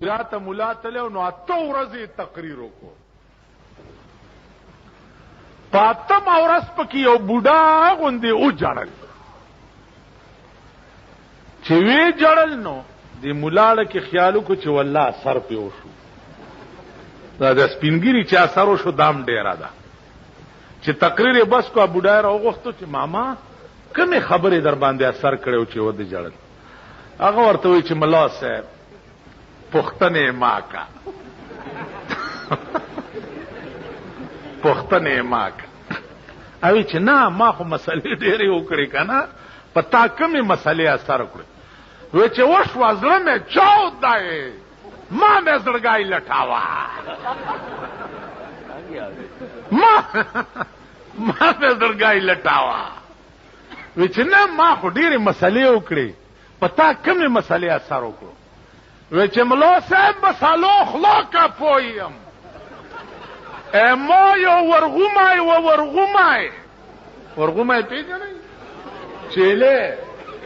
راته مولا تلو نو اته ورځې تقریر وکړو. په اتم ورځ پکې یو بوډا غوندې وجړل. چې وی جړل نو د مولاړه کې خیال وکړو چې والله سر پې وشو. دا د سپینګیري چې اثر وشو دام ډیره ده. چې تقریر یې بس کو بوډا راوغوښتو چې ماما کومې خبرې در باندې اثر کړو چې ودې جړل. هغه ورته وایي چې ملا صاحب پختنې ما کا پختنې ما کا. اوی چې نه ما خو مسلې ډېرې وکړې که نه په تا کومې مسلې اثر وکړې. وی چې وشوه زړه مې چاود دی ما مې زړګی لټاوه ما مې زړګی لټاوه. وی چې نه ما خو ډېرې مسلې وکړې په تا کومې مسلې اثر وکړو. وی چې ملا صاحب مسالو خلاکه پویم ما یو ورغومی و ورغومی پیژنئ چیلې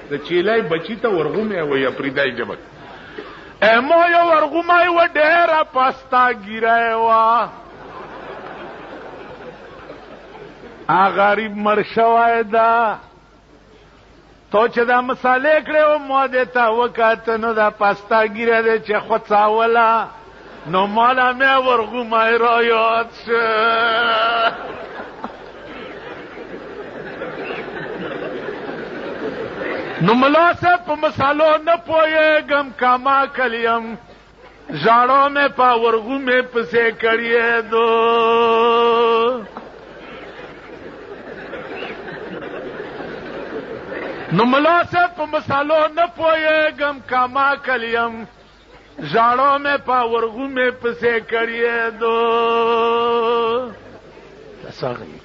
د چیلای بچی ته ورغومی وی اپریدای جبک ما یو ورغومی و ډیره پستا ګیرای وا غریب مر شوی ده تو چې دا مسالې کړې و ما دې ته وکاته نو دا پستا ګیره دی چې خوڅاوله نو مالا مې ورغومی را یاد شه. نو ملا صاحب په مسالو نه پوهېږم کاما کلیم ژاړو مې په ورغومې پسې کړیې دو. نو ملا صاحب په مسالو نه پوهېږم کاما کلیم ژاړو مې په ورغومې پسې کړیې دو.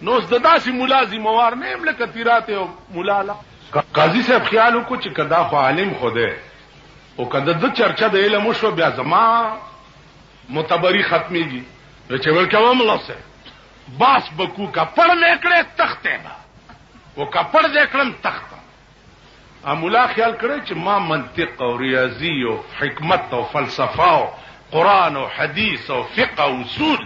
نو اوس د داسې ملا ذموار نه یم لکه تیرات یو ملا لا. قاضي صاحب خیال وکړو چې کدا خو عالم خو دی او کدا د چرچا د علم وشو بیا زما معتبري ختمېږي. چې ورکوه ملا صاحب باس بکو کپړ مې کړې تختې به او کپړ دې کړم تخته. مولا خیال کړی چې ما منطق او ریاضي او حکمت او فلسفه او قرآن او حدیث او فقه او اصول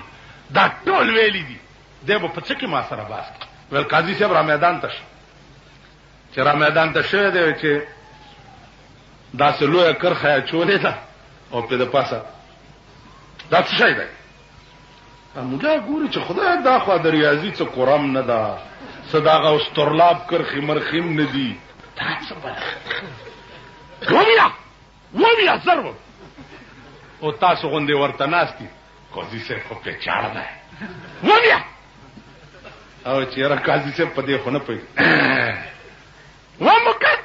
دا ټول ویلی دي دی به په څه کې ما سره باس کړي. ویل قاضي صاحب را میدان ته شه. چې را میدان ته شوی دی چې داسې لویه کرښه یې اچولې ده او پې د پاسه دا څه شی دی. مولا ګوري چې خدای دا خوا د ریاضي څه قرم نه ده څه د هغه استرلاب کرښې مرخیم نه دي ومیا زر او تاسو غوندې ورته ناست دي. قاضي صاحب خو پیچاړه دی ومیا او چې یاره قاضي صاحب په دې خو نه پوهېږي ومکت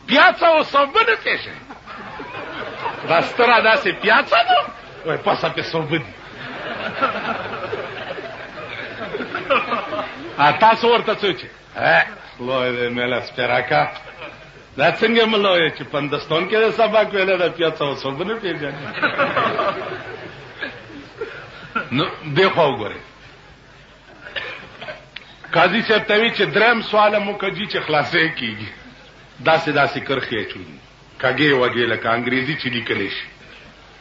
پیاڅه او صوبه نه پیښه راستره داسې پیاڅه ده وایي پاسه پې صوبه دي. تاسو ورته څه چې لوی دی میله سپېراکه دا څنګه ملا وایي چې پندستان کې د سبق ویلی ده پیاڅه او صوبه نه پېژني. نو دې خوا وګورئ قاضي صاحب ته وی چې دریم سواله مو کجي چې خلاصې کېږي داسې داسې کرښې اچولي کږې وږې لکه انګریزي چې لیکلی شي.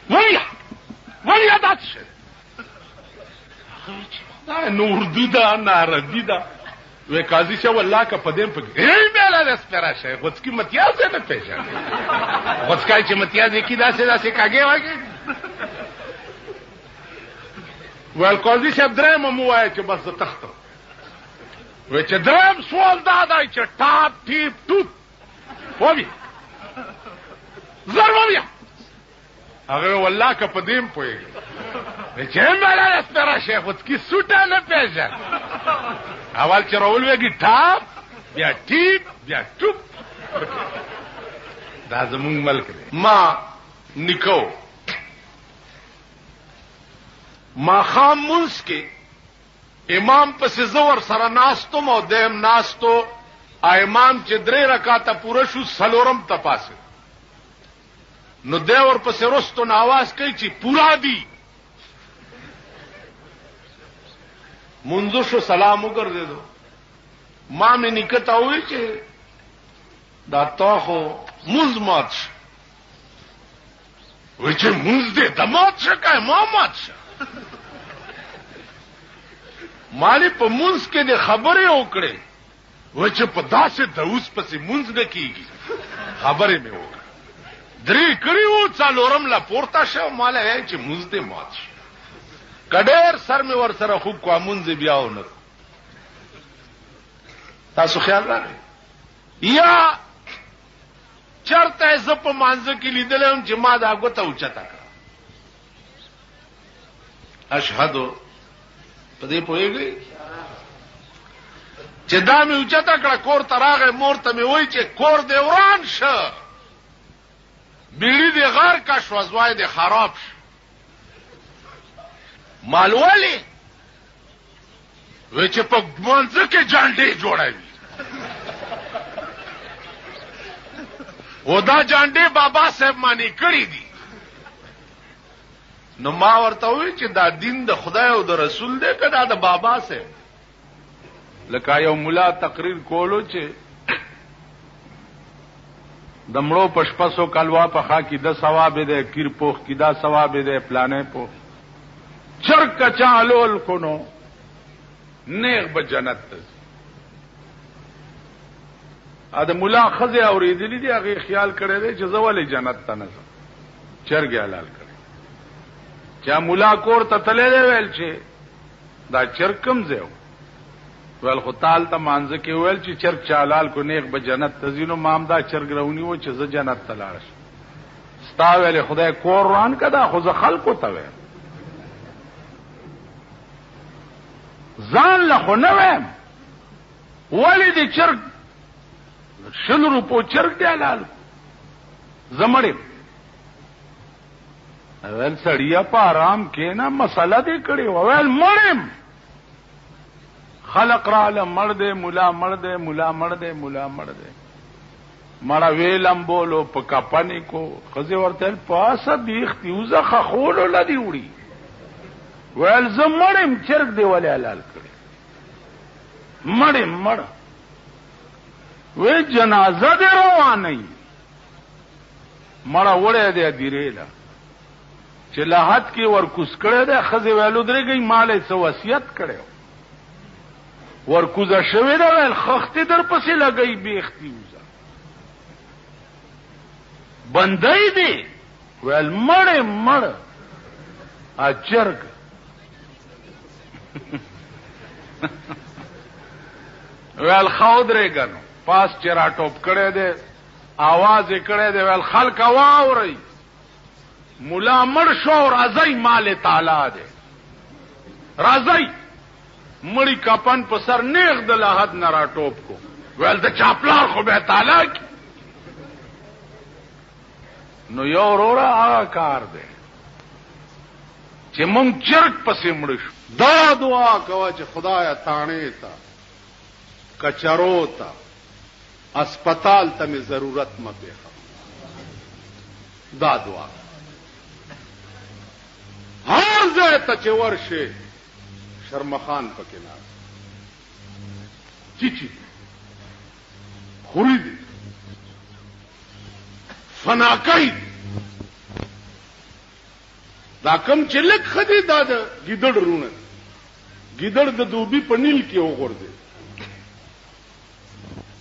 ویا دا څه دا نه اردو ده نه عربي ده. وی قاضي صاحب والله که په دې پکې میله د سپېره شی غوڅکي متیاز یې نه پېژني. غوڅکای چې متیاز یې کي داسې داسې کږې وږې. ویل قاضي صاحب درېیمه مو وایه چې بس زه تختم. وی چې درېیم سوال دا دی چې ټاپ ټیپ ټوپ وویه زر وویه. هغه والله که په دې م پوهېږم وی چې میله د سپېره شی غوڅکي سوټه نه پېژني. اول چې راولوېږي ټاپ بیا ټیپ بیا ټوپ. دا زمونږ ملک دی. ما نیکو ماښام مونځ کې امام پسې زه ورسره ناستم او دیم ناستو. امام چې 3 رکعاته پوره شو څلورم ته پاسېد نو دی ورپسې رستو نه آواز کوي چې پورا دي. منځو شو سلام وګرځېدو. ما مې نیکه ته وویل چې دا تا خو مونځ مات شو وای چې مونږ دې دمات شکای ما مات شه مالی په مونږ کې د خبرې وکړې و چې په داسې دوس پسې مونږ نه کیږي خبرې مې وکړه درې کړي وو څلورم لا پورته شو مال یې چې مونږ دې مات شي کډیر سر مې ور سره خو کومونځ بیاونه تاسو خیال راغی یا چرته ز په مانځ کې لیدلم چې ما دا غوته اوچتا کړ اشهدو په دې پوهیږي چې دا مې اوچتا کړ کور تراغه مور ته مې وای چې کور دې وران شه بیړی دې غار کا شو زوای دې خراب شه مالوالی وای چې په مانځ کې جانډې جوړوي و دا جانډې بابا صاحب مانی کړی دي نو ما ورته وی چې دا دین د خدای او د رسول دی کدا د بابا صاحب لکه یو مولا تقریر کولو چې دمړو پشپسو کلوا په خا کې د ثواب دی کیر پوخ کې دا ثواب دی پلانې پوخ چرک چالول کونو نیغ به جنت ته ا د مولا خزه اوریدلی دی هغه خیال کړی دی چې زولې جنت ته نه چرګ حلال کړي چا مولا کور ته تللی دی ویل چې دا چرګ کم زیو ول خو تعال ته مانځ کې ویل چې چرګ چالال کو نیغ به جنت ته زینو مامدا چرګ رونی و چې ز جنت ته لاړ ستا ویل خدای کور روان کدا خو ز خلکو ته ویل ځان له خو نه ویم ولی دې چرګ 100 روپو چرګ دی حلال زمړې اول سړیا په آرام کې نه مسله دې کړی وویل مړم خلق را له مړ دې مولا مړ دې مولا مړ دې مولا مړ دې مړه ویلم بولو په کپنی کو خزه ورته پاسه دیخ تیوزه خخول لدی وړي ویل زمړم چرګ دی ولې حلال کړی مړم مړ وی جنازه دې روانه مړه وړه دې دیریلا چې لحد کې ور کوس کړه دې خزه ویلو درګي مالې سو وصیت کړو ور کوزه شوی دا ول خخته در پسې لګي بیختی وزه بندای دې ول مړ اچرګ ول خودره غنو پاس چرا ټوپ کړه دې आवाज کړه دې ول خلق واوري مولا مړ شو راځي مال تعالی دې راځي مړی کپن په سر نیغ د لحد نه را ټوپ کو ول د چاپلار خو به تعالی نو یو ورورا هغه کار دی چې مونږ چرګ پسې مړ شو دا دعا کوه چې خدایا تانه تا کچرو تا اسپیټال ته می ضرورت مته دا دعا هر ځای ته چې ورشه شرمخان پکې نه چی خوري دي فناکای دا کم چې لک خدي دا د ګیدړ رونه ګیدړ د دوبي پنیل کې وګورځي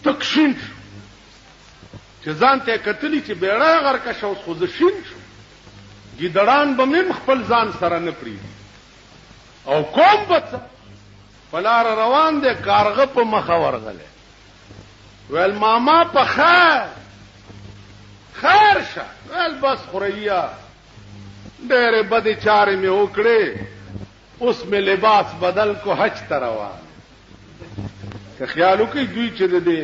تکشین چې ځان ته کتلی چې بیړه غر کا شو خو زشین شو ګیدړان به مم خپل ځان سره نه پری او کوم بچ پلار روان دي کارغه په مخه ورغله ول ماما په خیر شه ول بس خوریا ډېر بدی چارې مې وکړې اوس مې لباس بدل کو حج ته روان که خیالو کې دوی چې دې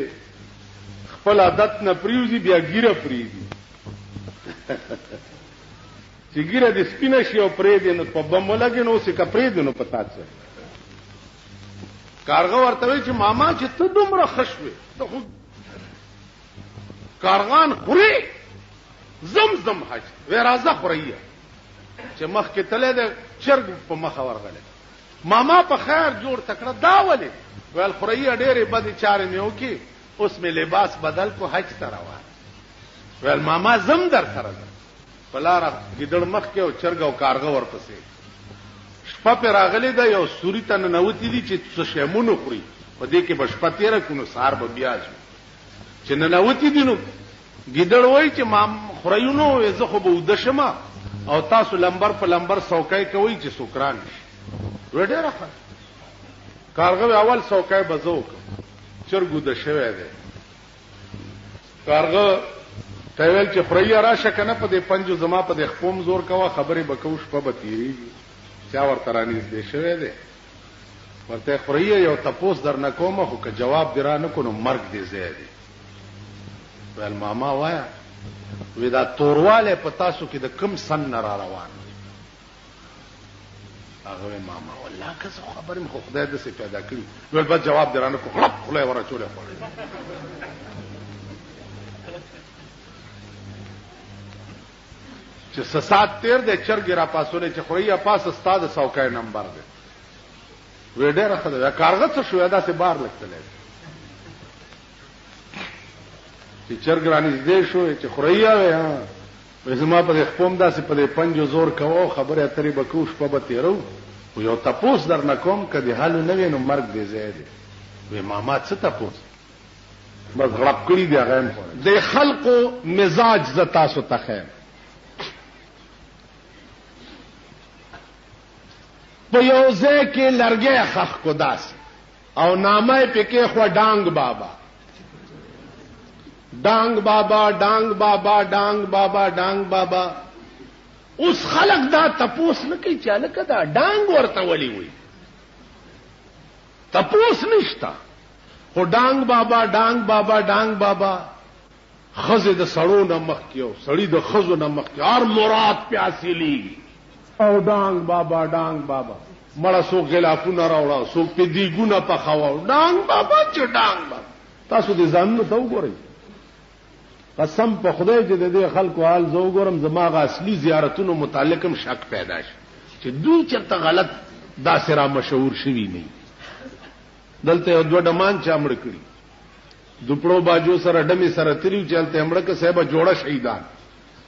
خپل عادت نه پریوزي بیا ګیره پریږي چې ګیره د سپینه شي او پرې دې نو په بم ولګي نو څه کپرې دې نو پتا څه کارغه ورته وی چې ماما چې ته دومره خشوي ته خو کارغان خوري زمزم حج و راځه خوري چې مخ کې تله د چرګ په مخه ورغله ماما په خیر جوړ تکړه دا ولې ول خوري ډېرې بدې چارې مې وکي اوس مې لباس بدل کو حج ته روان ول ماما زم در سره پلار ګیدړ مخ کې او چرګ او کارغه ورپسې شپه پر راغلي دا یو سوري ته ننوتی دي چې څه شیمونو خوري په دې کې بشپه تیره کونو سار به بیا چې ننوتی دي نو ګیدړ وای چې ما خورایونو زه خو به ودشم او تاسو لمبر په لمبر سوکای کوي چې سوکران وړه راخه کارغه اول سوکای بزو چرګو د شوه دی کارغه تایل چې خوریا راشه کنه په دې پنځو زما په دې خپوم زور کوا خبره بکوش په بتیری چا ورته رانیز دې شوه دی ورته خوریا یو تپوس در نکومه خو که جواب درانه کو نو مرګ دې زیاده ول ماما وایا ودا تورواله پتا سو کې د کم سن را روان هغه ماما والله که څه خبرم خو خدای دې څه پیدا کړی ول بس جواب درانه کو خلپ خلای ورا چولې خو چې سات تیر د چرګ را پاسولې چې خوریا پاس استاد سوکای نمبر دی وډه راخله کارغه څه شو دا سه بار لګتلې چې چرګ رانی دې شو چې خوریا وې زما په خپل داسې په پنځو زور کوو خبره اترې بکوش په بتیرو او یو تپوس در نکوم کدي حال نه وینم مرګ دې زیاده وې ماما څه تپوس بس غړپ کړی دی هغه د خلقو مزاج ز تاسو ته خیر په یو ځای کې لرګي خخ کو داس او نامه پکې خو ډانګ بابا ډانګ بابا ډانګ بابا ډانګ بابا ډانګ بابا اوس خلق دا تپوس نه کوي چې لکه دا ډانګ ورته ولي وي تپوس نشتا خو ډانګ بابا ډانګ بابا ډانګ بابا خزه د سړو نه مخ کیو سړی د خزو نه مخ کی هر مراد پیاسي لیږي او ډانګ بابا ډانګ بابا مړه سو غلافونه راوړا سو په دی ګونه په خواو ډانګ بابا چې ډانګ بابا تاسو دې ځان نو ته وګورئ قسم په خدای چې د دې خلکو حال زه وګورم زماغه اصلي زیارتونو متعلقم شک پیدا شي چې دوی چرته غلط دا سره مشهور شوی نه دلته یو دوه ډمان چا مړ کړی دوپړو باجو سره ډمي سره تریو چلته امړه که صاحب جوړه شهیدان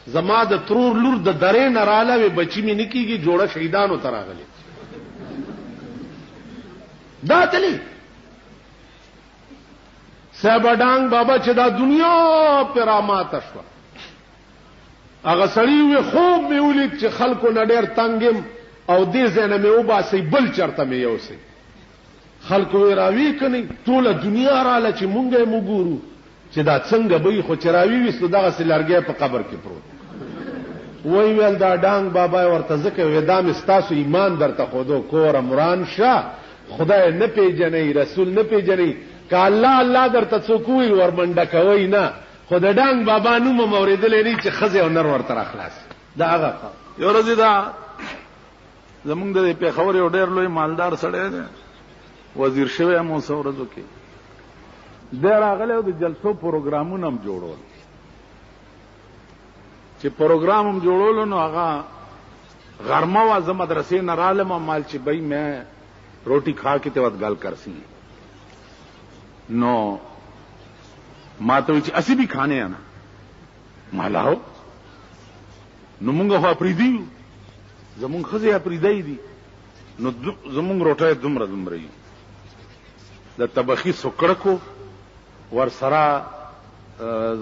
زما د ترور لور د درې نراله بچی می نکیږي جوړه شهیدانو تراغلي دا تلی سبډانګ بابا چې دا دنیا پرامات شو هغه سړی وي خوب مې ولید چې خلکو نډیر تنگم او دې زنه مې وباسي بل چرته مې یوسي خلکو راوي کني ټول دنیا رااله چې مونږه موګورو چې دا څنګه به خو چراوي وسته دغه سلارګي په قبر کې پروت وای ویل دا ډانګ بابا ورته ځکه ودام استاسو ایمان درته خودو کور امران شاه خدای نه پیژنې رسول نه پیژنې که الله الله درته څوک وي ورمنډه کوي نه خدای ډانګ بابا نو موریدلې نه چې خزه او نر ورته اخلاص دا هغه یو ورځ دا زمونږ د پیښور یو ډېر لوی مالدار سړی دی وزیر شوی مو څورځو کې د راغله د جلسو پروګرامونه هم جوړول چې پروګرام هم جوړول نو هغه غرمه وا زم مدرسې نه رالم مال چې بھائی میں روٹی کھا کے تے وقت گل کرسی نو ما ته چې اسی بھی کھانے انا مالاو نو مونږه خو پریدي زمونږ خزه پریدای دي نو زمونږ روټه دومره یو د طبخي سکړکو ور سره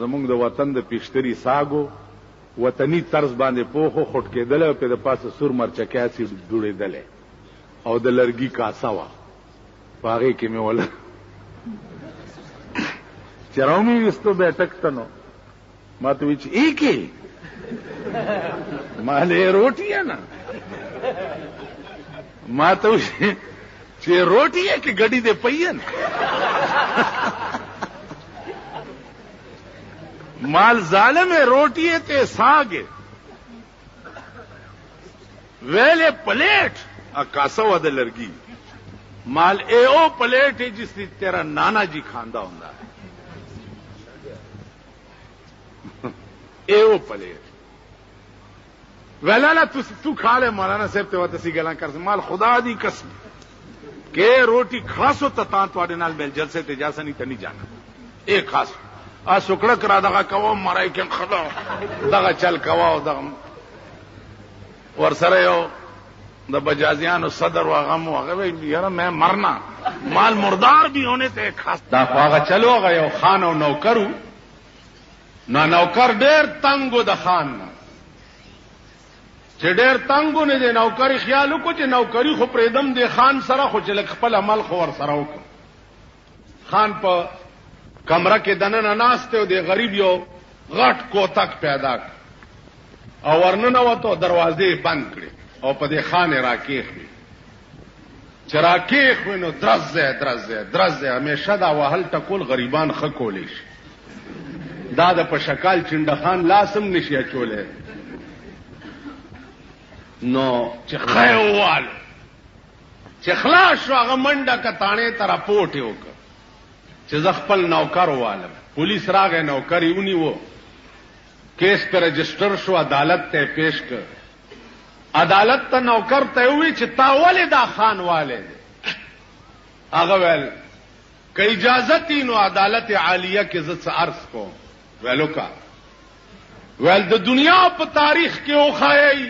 زمونږ د وطن د پیشتري ساګو وطني طرز باندې پوخو خټ کېدل او په د پاسه سور مرچکه سي ډوړېدل او د لرګي کاسا وا پاره کې مې ولا چرومي وستو بیٹک تنو ما ته وچ ایکي ماله روټي نه ما ته چې روټي کې غډي دې پین مال ظالم روٹی تے ساگ ویلے پلیٹ کاسا ود لرگی مال اے او پلیٹ ہے جس تیرا نانا جی کھاندا ہوندا ہے اے او پلیٹ ویلا تو کھا لے مولانا صاحب تے وتسی گلاں کر مال خدا دی قسم کہ روٹی کھاسو تا تواڈے نال مل جلسے تے جاسا نہیں تے نہیں جانا ایک خاص ا سکړه کرا دغه کوم مړای کې خدا دغه چل کواو دغه ورسره یو د بجازیانو صدر و غم و هغه یاره میں مرنا مال مردار بھی ہونے ته خاص دا هغه چلو هغه یو خان او نوکرو نوکر ډېر تنګو د خان نه چې ډېر تنګو نه دی نوکری خیال وکړو چې نوکری خو پرېدم دی خان سره خو چې خپل عمل خو ور سره وکړو خان په کمره کې دننه ناست او دی غریب یو غټ کوتک پیدا کړ او ورننه وته دروازې بند کړې او په دې خان راکېخوي چې راکېخوي نو درزه همیشه دا وهل ټکول غریبان ښه کولی شي دا د په شکال چنډه خان لاسم نشي اچولی نو چې خی ووالو چې خلاص شو هغه منډه کتاڼې ته راپورټ یې وکړ چې زه خپل نوکر ووالم پولیس راغی نوکر یې ونیو کیس په رجسٹر شو عدالت ته پیش کړ عدالت ته نوکر ته وی چې تا ولې دا خان والے دی هغه ویل که اجازه تی نو عدالت عالیه کې زه څه عرض کوم ویلو کا ویل د دنیا په تاریخ کې وخایي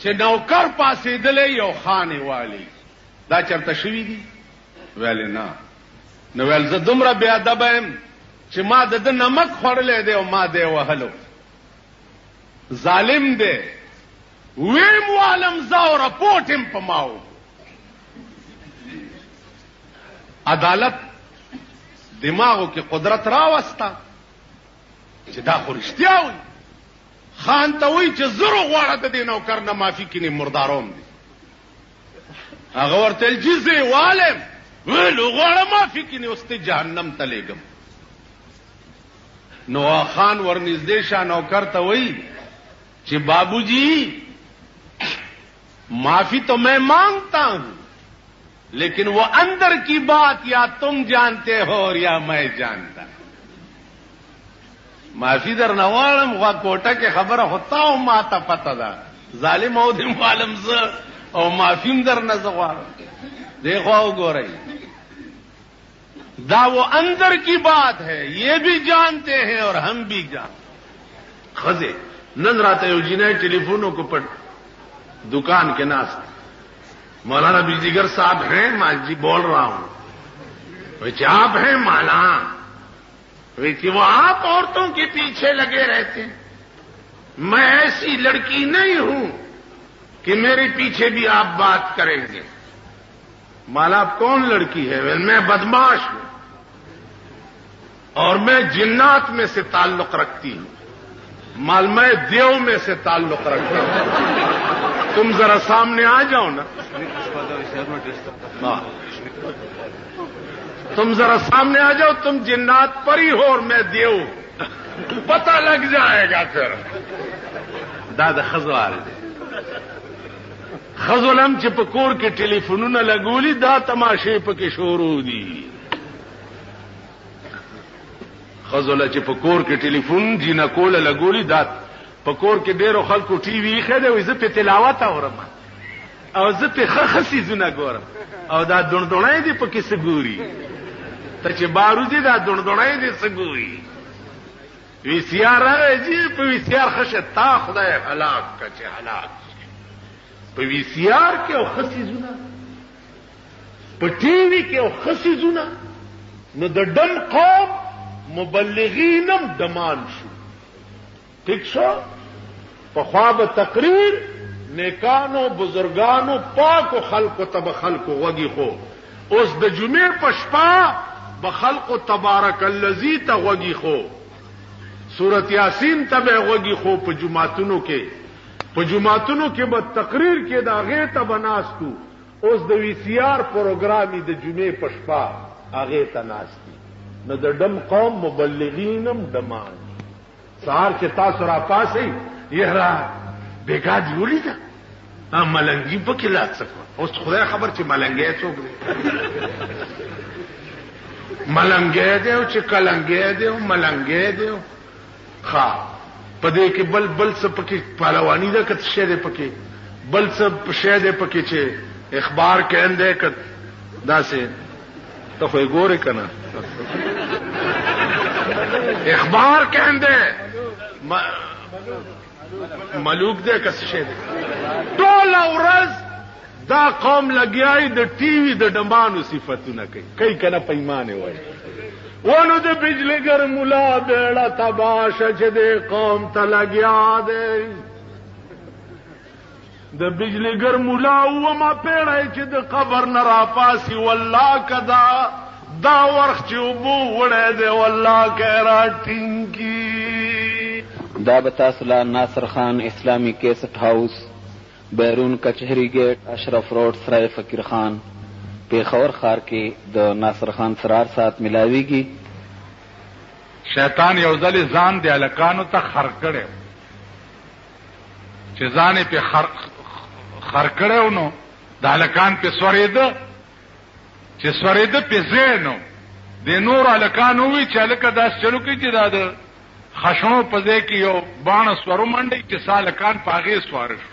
چې نوکر پاسېدلی یو خان والی دا چرته شوي دي ویل نه نو ویل زه دومره بې ادبه یم چې ما د ده نمک خوړلی دی او ما دی وهلو ظالم دی ویم والم زه او رپورټ یم په ما و عدالت دماغو کې قدرت راوسته چې دا خو رښتیا وي خان ته وایي چې زرو غواړه د دې نوکر نه معافي کینې مرداروم دي هغه ورته ویل چې زه یې والم ویلو غواړه معافي کینې اوس ته جهنم ته لیږم نو خان ورنږدې شه نوکر ته وایي کہ بابو جی معافی تو میں مانگتا ہوں لیکن وہ اندر کی بات یا تم جانتے ہو اور یا میں جانتا معافی در نوالم خوا کوٹا کے خبر ہوتا ہوں ماتا پتا دا ظالم او دم عالم ز او معافیم در نزوار دیکھو او گو رہی دا وہ اندر کی بات ہے یہ بھی جانتے ہیں اور ہم بھی جانتے خزے نن رات یو جنہیں ٹیلیفونوں کو پر دکان کے ناس مولانا بجلیگر صاحب ہیں میں جی بول رہا ہوں وہ آپ ہیں مولانا وہ آپ عورتوں کے پیچھے لگے رہتے ہیں میں ایسی لڑکی نہیں ہوں کہ میرے پیچھے بھی آپ بات کریں گے مالا آپ کون لڑکی ہے میں بدماش ہوں اور میں جنات میں سے تعلق رکھتی ہوں مال میں دیو میں سے تعلق رکھتا ہوں تم ذرا سامنے آ جاؤ نا تم ذرا سامنے آ جاؤ تم جنات پری ہو اور میں دیو پتہ لگ جائے گا پھر دادا خزوار خزولم چې په کور کې ټلیفونونه لګولي دا تماشې پکې شروع دي خزوله چې په کور کې ټلیفون جینا کوله لګولي دا په کور کې ډېرو خلکو ټي وي خېده وي زه په تلاوت اورم او زه په خخسي زونه ګورم او دا دندونای دي پکې سګوري ته چې باروزي دا دندونای دي سګوري وی سی آر راځي په وی سی آر خشه تا خدای هلاک کچه هلاک په وی سی آر کې او خسي زونه په ټي وي کې او خسي زونه نو د ډم قوم مبلغینم دمان شو ٹھیک شو په خواب تقریر نیکانو بزرگانو پاکو خلقو تب خلقو وگی خو اوس د جمعې په شپه به خلقو تبارک الذی ته وگی خو سورۃ یاسین ته به وگی خو په جمعتونو کې به تقریر کې دا غه ته بناستو اوس د وی سی آر پروګرامي د جمعې په شپه هغه ته ناشتي نو د ډم قوم مبلغینم دمان سهار چې تاسو را پاسئ یهرا بیګا دی ولیدا ملنګي په کې لا څه اوس خدای خبر چې ملنګي څوک دی ملنګي دی او چې کلنګي دی او ملنګي دی ښا پدې کې بل څه پکې پهلوانی ده کته شه ده پکې بل څه شه ده پکې چې اخبار کہنده ک داسې ته خو ګوره کنه اخبار کہنده ملوک دی کس شه دی ټول ورځ دا قوم لګیای د ټي وي د ډمانو صفاتونه کوي کنه پیمانه وای ونو د بجلیګر مولا بیڑا تباشه چې د قوم ته لګیا دی د بجلیګر مولا و ما پیړای چې د قبر نه را پاسي والله کدا دا ورخ چې وبو وړه دی والله کرا ټینګي دا به تاسو له ناصر خان اسلامی کیسټ هاوس بیرون کچهری گیټ اشرف روډ سرای فقیر خان پیښور ښار کې د ناصر خان سرار سات ملاویږي. شیطان یو ځل ځان د الکانو ته خر کړي چې ځان په خر کړو نو د الکان په سورېده چې سورېده په زینو د نور الکانو وی چې الکه داس چلو کې چې دا د خشنو په ځای کې یو باڼه سورو منډي چې سالکان پاغې سوار شو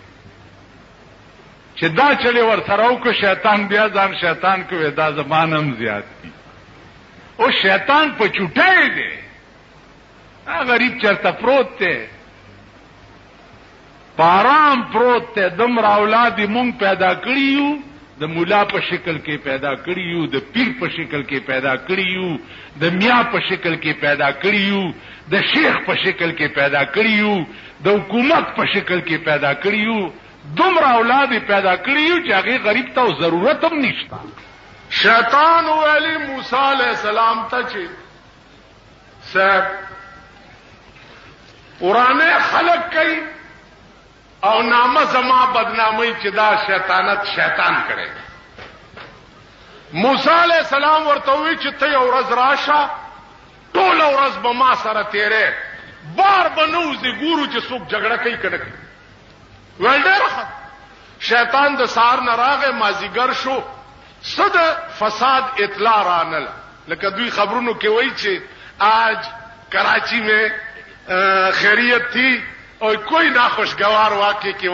چې دا چلی ور سره او کو شیطان بیا ځان شیطان کوي دا زمانم زیات دي او شیطان په چټای دی غریب چرته پروت دی پارام پروت دی دمر اولاد مونږ پیدا کړیو د مولا په شکل کې پیدا کړیو د پیر په شکل کې پیدا کړیو د میا په شکل کې پیدا کړیو د شیخ په شکل کې پیدا کړیو د حکومت په شکل کې پیدا کړیو دومره اولاد پیدا کړیو چې هغه غریب ته ضرورت هم نشته. شیطان ویلی موسی علیہ السلام ته چې صاحب قرآن خلق کوي او نامه زما بدنامي چې دا شیطانت شیطان کړي. موسی علیہ السلام ورته وی چې ته یو ورځ راشه ټول ورځ به ما سره تیرې بار بنوځي ګورو چې څوک جګړه کوي کنه ولډر شیطان د سار نه راغې مازیګر شو صد فساد اطلاع رانل لکه دوی خبرونو کې وایي چې آج کراچی میں خیریت تھی اور کوئی ناخوشگوار واقعے کی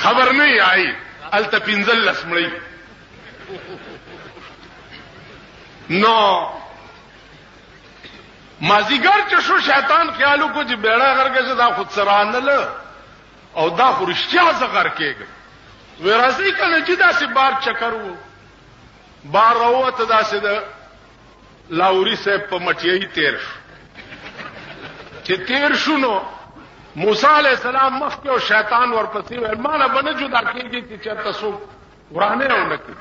خبر نہیں آئی التپنزل لسمڑی نو مازیګر چې شو شیطان خیالو کو چې بیڑا غرګه چې دا خود سرانل او دا خورشتیا زغر کېږي وراسي کنه چې دا سي بار چکر وو بار راوته دا سي د لاوري سه په مټيې تیر شو چې تیر شونو موسی عليه السلام مخکې او شیطان ورپسې ورمانه بنه جدا کېږي چې چرته سو ورانه ونکي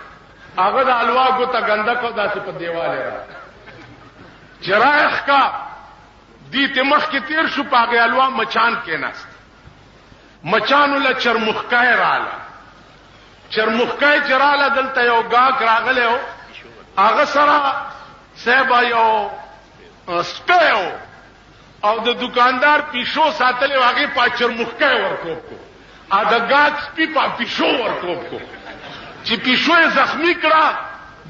هغه د الوا ګوته ګنده کو داسې په دیواله را چرایخ کا دې تمخ کې تیر شو پاګه الوا مچان کې ناست مچانو له چرمخکای رااله چرمخکای چراله دلته یو گاک راغله هغه سره سبا یو سپیو او د دکاندار پیشو ساتلې واګي په چرمخکای ورکوب کو ا د گاک سپی په پیشو ورکوب کو چې پیشو زخمی کړه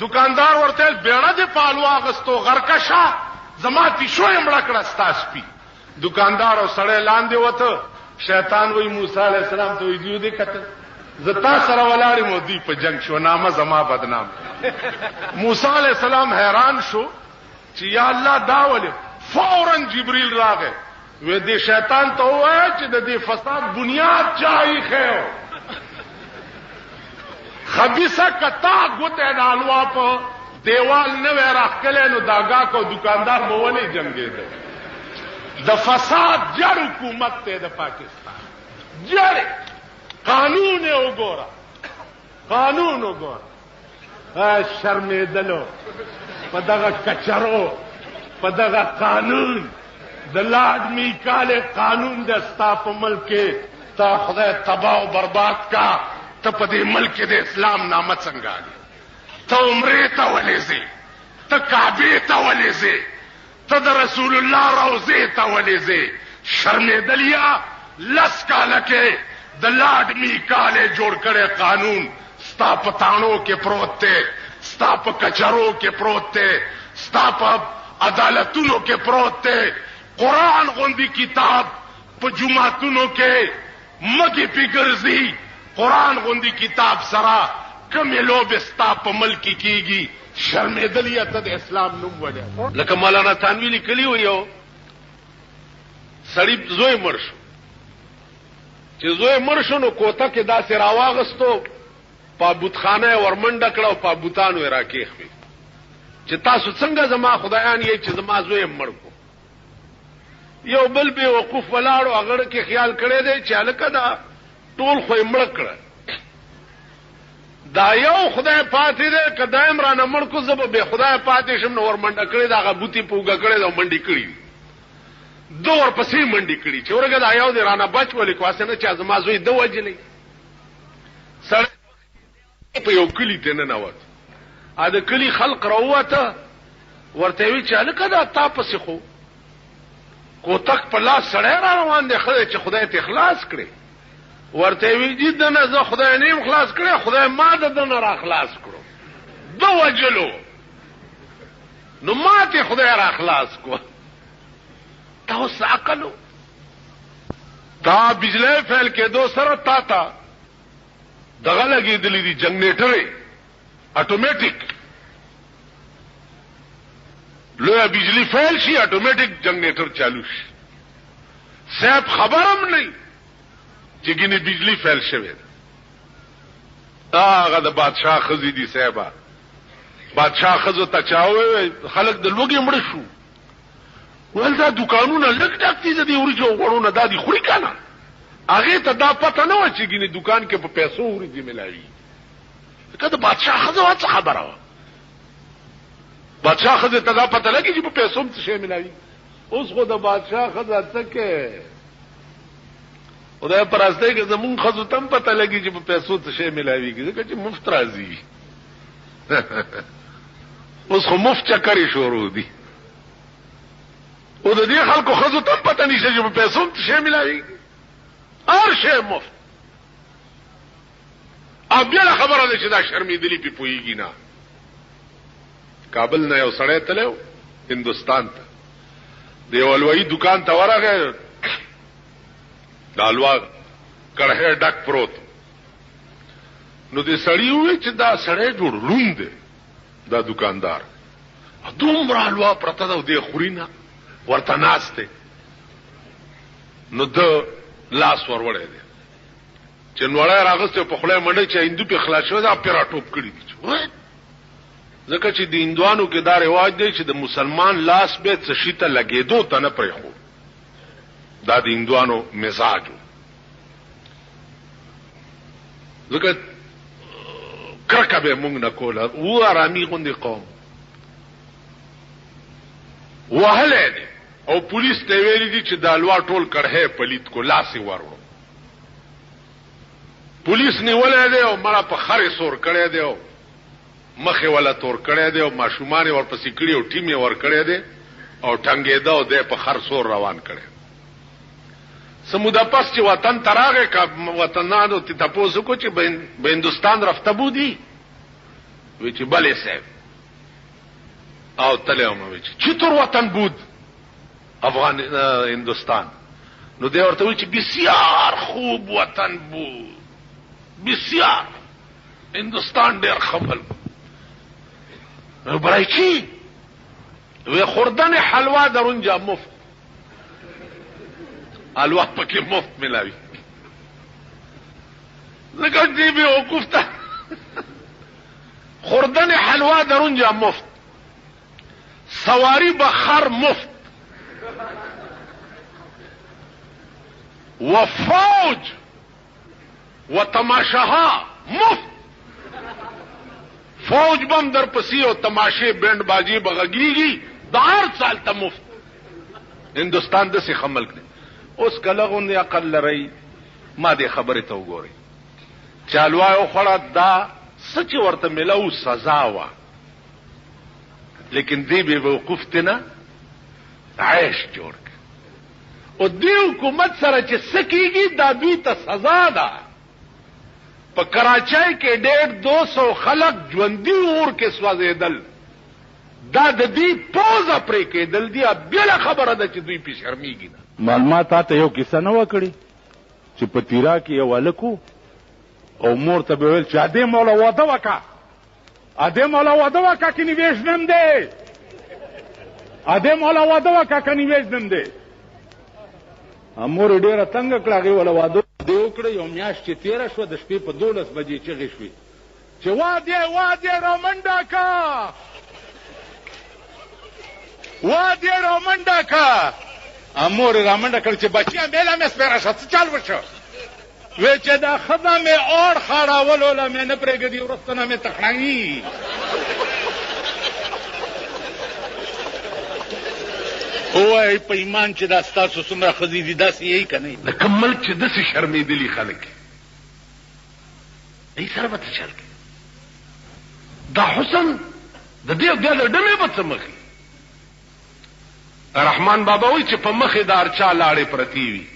دکاندار ورته بیړه د پالوا غستو غرکشا زما پیشو یې مړ کړه ستاس پی دکاندار او سړی لاندې وته شیطان وی موسی علیہ السلام ته ویډیو دې کته زتا سره ولاړې مو دی په جنگ شو نامه زما بدنام موسی علیہ السلام حیران شو چې یا الله دا ولې فورا جبريل راغی وې دې شیطان ته وای چې د دې فساد بنیاد چای خو خبيثه کتا ګوته د الوا په دیوال نه راخلې نو داګه کو دکاندار مو ولې جنگې ده د فساد جړ حکومت ته د پاکستان جړ قانون وګوره قانون وګوره شرمېدلو په دغه کچرو په دغه قانون د لاډ میکاله قانون د ستاپ ملک ته خدای تباہ او برباد کا ته په دې ملک د اسلام نامه څنګه ته عمره ته ولېږي ته کعبه ته ولېږي ته د رسول الله روضه ته ولېږي شرمېدلیا لس کاله کې د لاډ میکاله جوړ کړي قانون ستا په تانو کې پروت دی ستا په کچرو کې پروت دی ستا په عدالتونو کې پروت دی قرآن غوندي کتاب په جمعتونو کې مګي پیګرزي قرآن غوندي کتاب سره کومې لوبې ستا په ملک کېږي شرمېدلیا ته د اسلام نوم وړه لکه مولانا تانوی لیکلی و یو سړی زوی مړ شو چې زوی مړ شو نو کوته کې داسې راواغستو په بوتخانه ورمنډه کړه او په بوتانو یې راکېښوي چې تاسو څنګه زما خدایان یې چې زما زوی مړ کو. یو بل بې وقوف ولاړو هغه کې خیال کړی دی چې هلکه دا ټول خو یې مړ کړه، دا یو خدای پاتې دی که دایم رانه مړ کو زه به بې خدای پاتې شم. نو ورمنډه کړې د هغه بوتې په اوږه کړې ده او منډې کړي دي، دو ورپسې منډې کړي چې ورګه دا یو دی رانه بچ ولې کو هسې نه چې زما زوی ده وجلی. سړی په یو کلي ته ننوت، د کلي خلق راووته ورته وی چې هلکه دا تا پسې خو کوتک په لاس سړی را روان دی ښه دی چې خدای ته خلاص کړي. ورته وی جی دنه زه خدای نیم خلاص کړی، خدای ما د دنه را خلاص کړو، ده وجلو نو ما ته خدای را خلاص کو. تا اوس عقلو تا بجلی فیل کېدو سره تا ته دغه لګېدلی دي جنریټرې اټومیټیک، لویا بجلی فیل شي اټومیټیک جنریټر چالو شي. صاحب خبرم نه چې ګینه بجلی فیل شوی ده. هغه د بادشاہ خزي دي صاحبہ، بادشاہ خزو ته چاوي خلک د لوګي مړ شو، ول دا دکانونه لګ ډک دي د ورجو غړونه دادي خوري کنه. هغه ته دا پته نه و چې ګینه دکان کې په پیسو ورځي ملایي. کله بادشاہ خزو څه خبره و، بادشاہ خزه ته دا پته لګي چې په پیسو څه شي ملایي. اوس خو د بادشاہ خزه څه کې خدای پرسته کې زمون خزو تم پته لګي چې په پیسو څه شي ملایويږي ځکه چې مفت راځي. اوس خو مفت چکرې شروع دي او د دې خلکو خزو تم پته نشي چې په پیسو څه شي ملایويږي، هر شی مفت. بیا خبره ده چې دا شرمېدلی پې پوهېږي نه. کابل نه یو سړی تلو هندوستان ته، د یو حلوایي دکان ته ورغی، د حلوا کړهی ډک پروت. نو د سړي وویل چې دا سړی جوړ روم دی دا دکاندار، دومره حلوا پرته ده او دی خوري نه ورته ناست دی. نو د لاس ور وړی دی چې نوړی راغستی په خوله یې منډی چې هندو پې خلاص شوی دا پې راټوپ کړي دي. ځکه چې د هندوانو کې دا رواج دی چې د مسلمان لاس به څه شي ته لګېدو ته نه پرېښود، دا د هندوانو مزاج و. ځکه کرکه به مونږ نه کوله، و ارامي غوندې قوم وهلی دی او پولیس ته ویلي دي چې د حلوا ټول کړهی پلیت کو، لاس یې وروړو. پولیس نیولی دی او مړه په خرې سور کړی دی او مخې ولا تور کړی دی او ماشومان یې ورپسې کړي او ټیم یې ور کړی دی او ټنګېده او دی په خر سور روان کړی. څه موده پس چې وطن ته راغی که وطنانو ته تپوس وکړو چې به هندوستان رفته بودی؟ وی چې بلې صاحب. او تلی ومه وی چې چطور وطن بود هندوستان؟ نو دی ورته وی چې بسیار خوب وطن بود، بسیار هندوستان ډېر ښه ملک. برای چی؟ وی خوردن حلوا در اونجا مفت، حلوا پکې مفت ملاوی. ځکه دې بیوقوف ته خوردن حلوا در اونجا مفت، سواری به خر مفت، و فوج و تماشاها مفت. فوج بم در پسی او تماشے بینڈ بازی بغگیگی دا هر سال ته مفت. هندوستان داسې ښه ملک دی. اوس که لغوندې عقل لرئ ما دې خبرې ته وګورئ چې حلوا یې وخوړه دا څه چې ورته میلاو سزا وه، لیکن دې بې وقوف ته نه عیش جوړ کړ. او دې حکومت سره چې څه کېږي دا دوی ته سزا ده. په کراچۍ کې 150 خلک ژوندي اور کې سوځېدل، دا د دې پوزه پرې کېدل دي. بله خبره ده چې دوی پې شرمېږي نه. معلومات تا ته یو کیسه نه وکړي چې په تیرا کې یو هلک او مور ته به ویل چې ادې مولا واده وکړه، ادې مولا واده وکړه که نیویژنم دی، ادې مولا واده وکړه که نیویژنم دی. امور ډیره تنگ کړه هغه ولا واده دی وکړه یو میاشت چې تیره شو د شپې په 12 بجې چغې شوې چې واده رومنډا کا واده رومنډا کا امور رومنډا کړ چې بچیا میلا مې سپیره شت چل وشو وې چې دا خدای مې اور خړاول ولا مې نه پرېګدي ورستنه مې تخړانی اوه په ایمان چې دا ستاسو څومره خزي دي داسې یې کنه د کمل چې داسې شرمېدلي خلک ای سره به چل کې دا حسن د دې د ډلې په څمخي رحمان بابا وی چې په مخې دار چا لاړې پرتی وي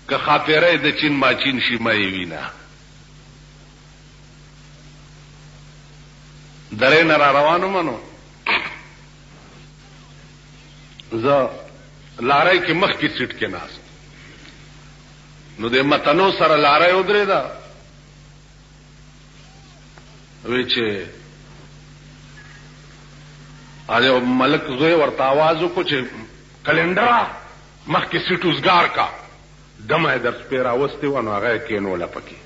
که خاطره د چین ماچین شي مې وینا درې نه را روانو منو زه لارای کې مخ کې سیټ کې ناس نو د متنو سره لارای ودرې دا وی چې اځه ملک زوی ورته आवाज وکړ چې کلندر مخ کې سیټ وزګار کا دمه در سپیرا وسته و نو هغه کې نو لپکی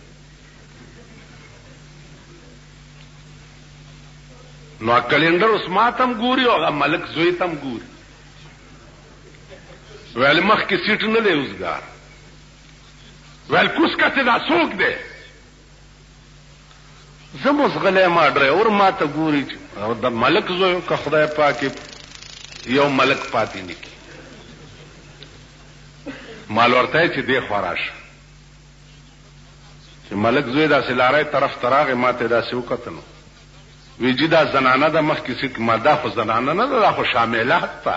نو کلندر اوس ماتم ګوري او هغه ملک زوی تم ګوري ویل مخ کې سیټ نه دی وزګار ویل کوس کته دا څوک دی زموږ غلې ما ډرایور ما ته ګوري او د ملک زوی که خدای پاک یو ملک پاتې نکی مال ورته چې دی خوراش چې ملک زوی دا سلاره طرف تراغه ماته دا سیو کتنو ویجی دا زنانه دا مخ کې سیټ ما دا خو زنانه نه دا خو شامله تا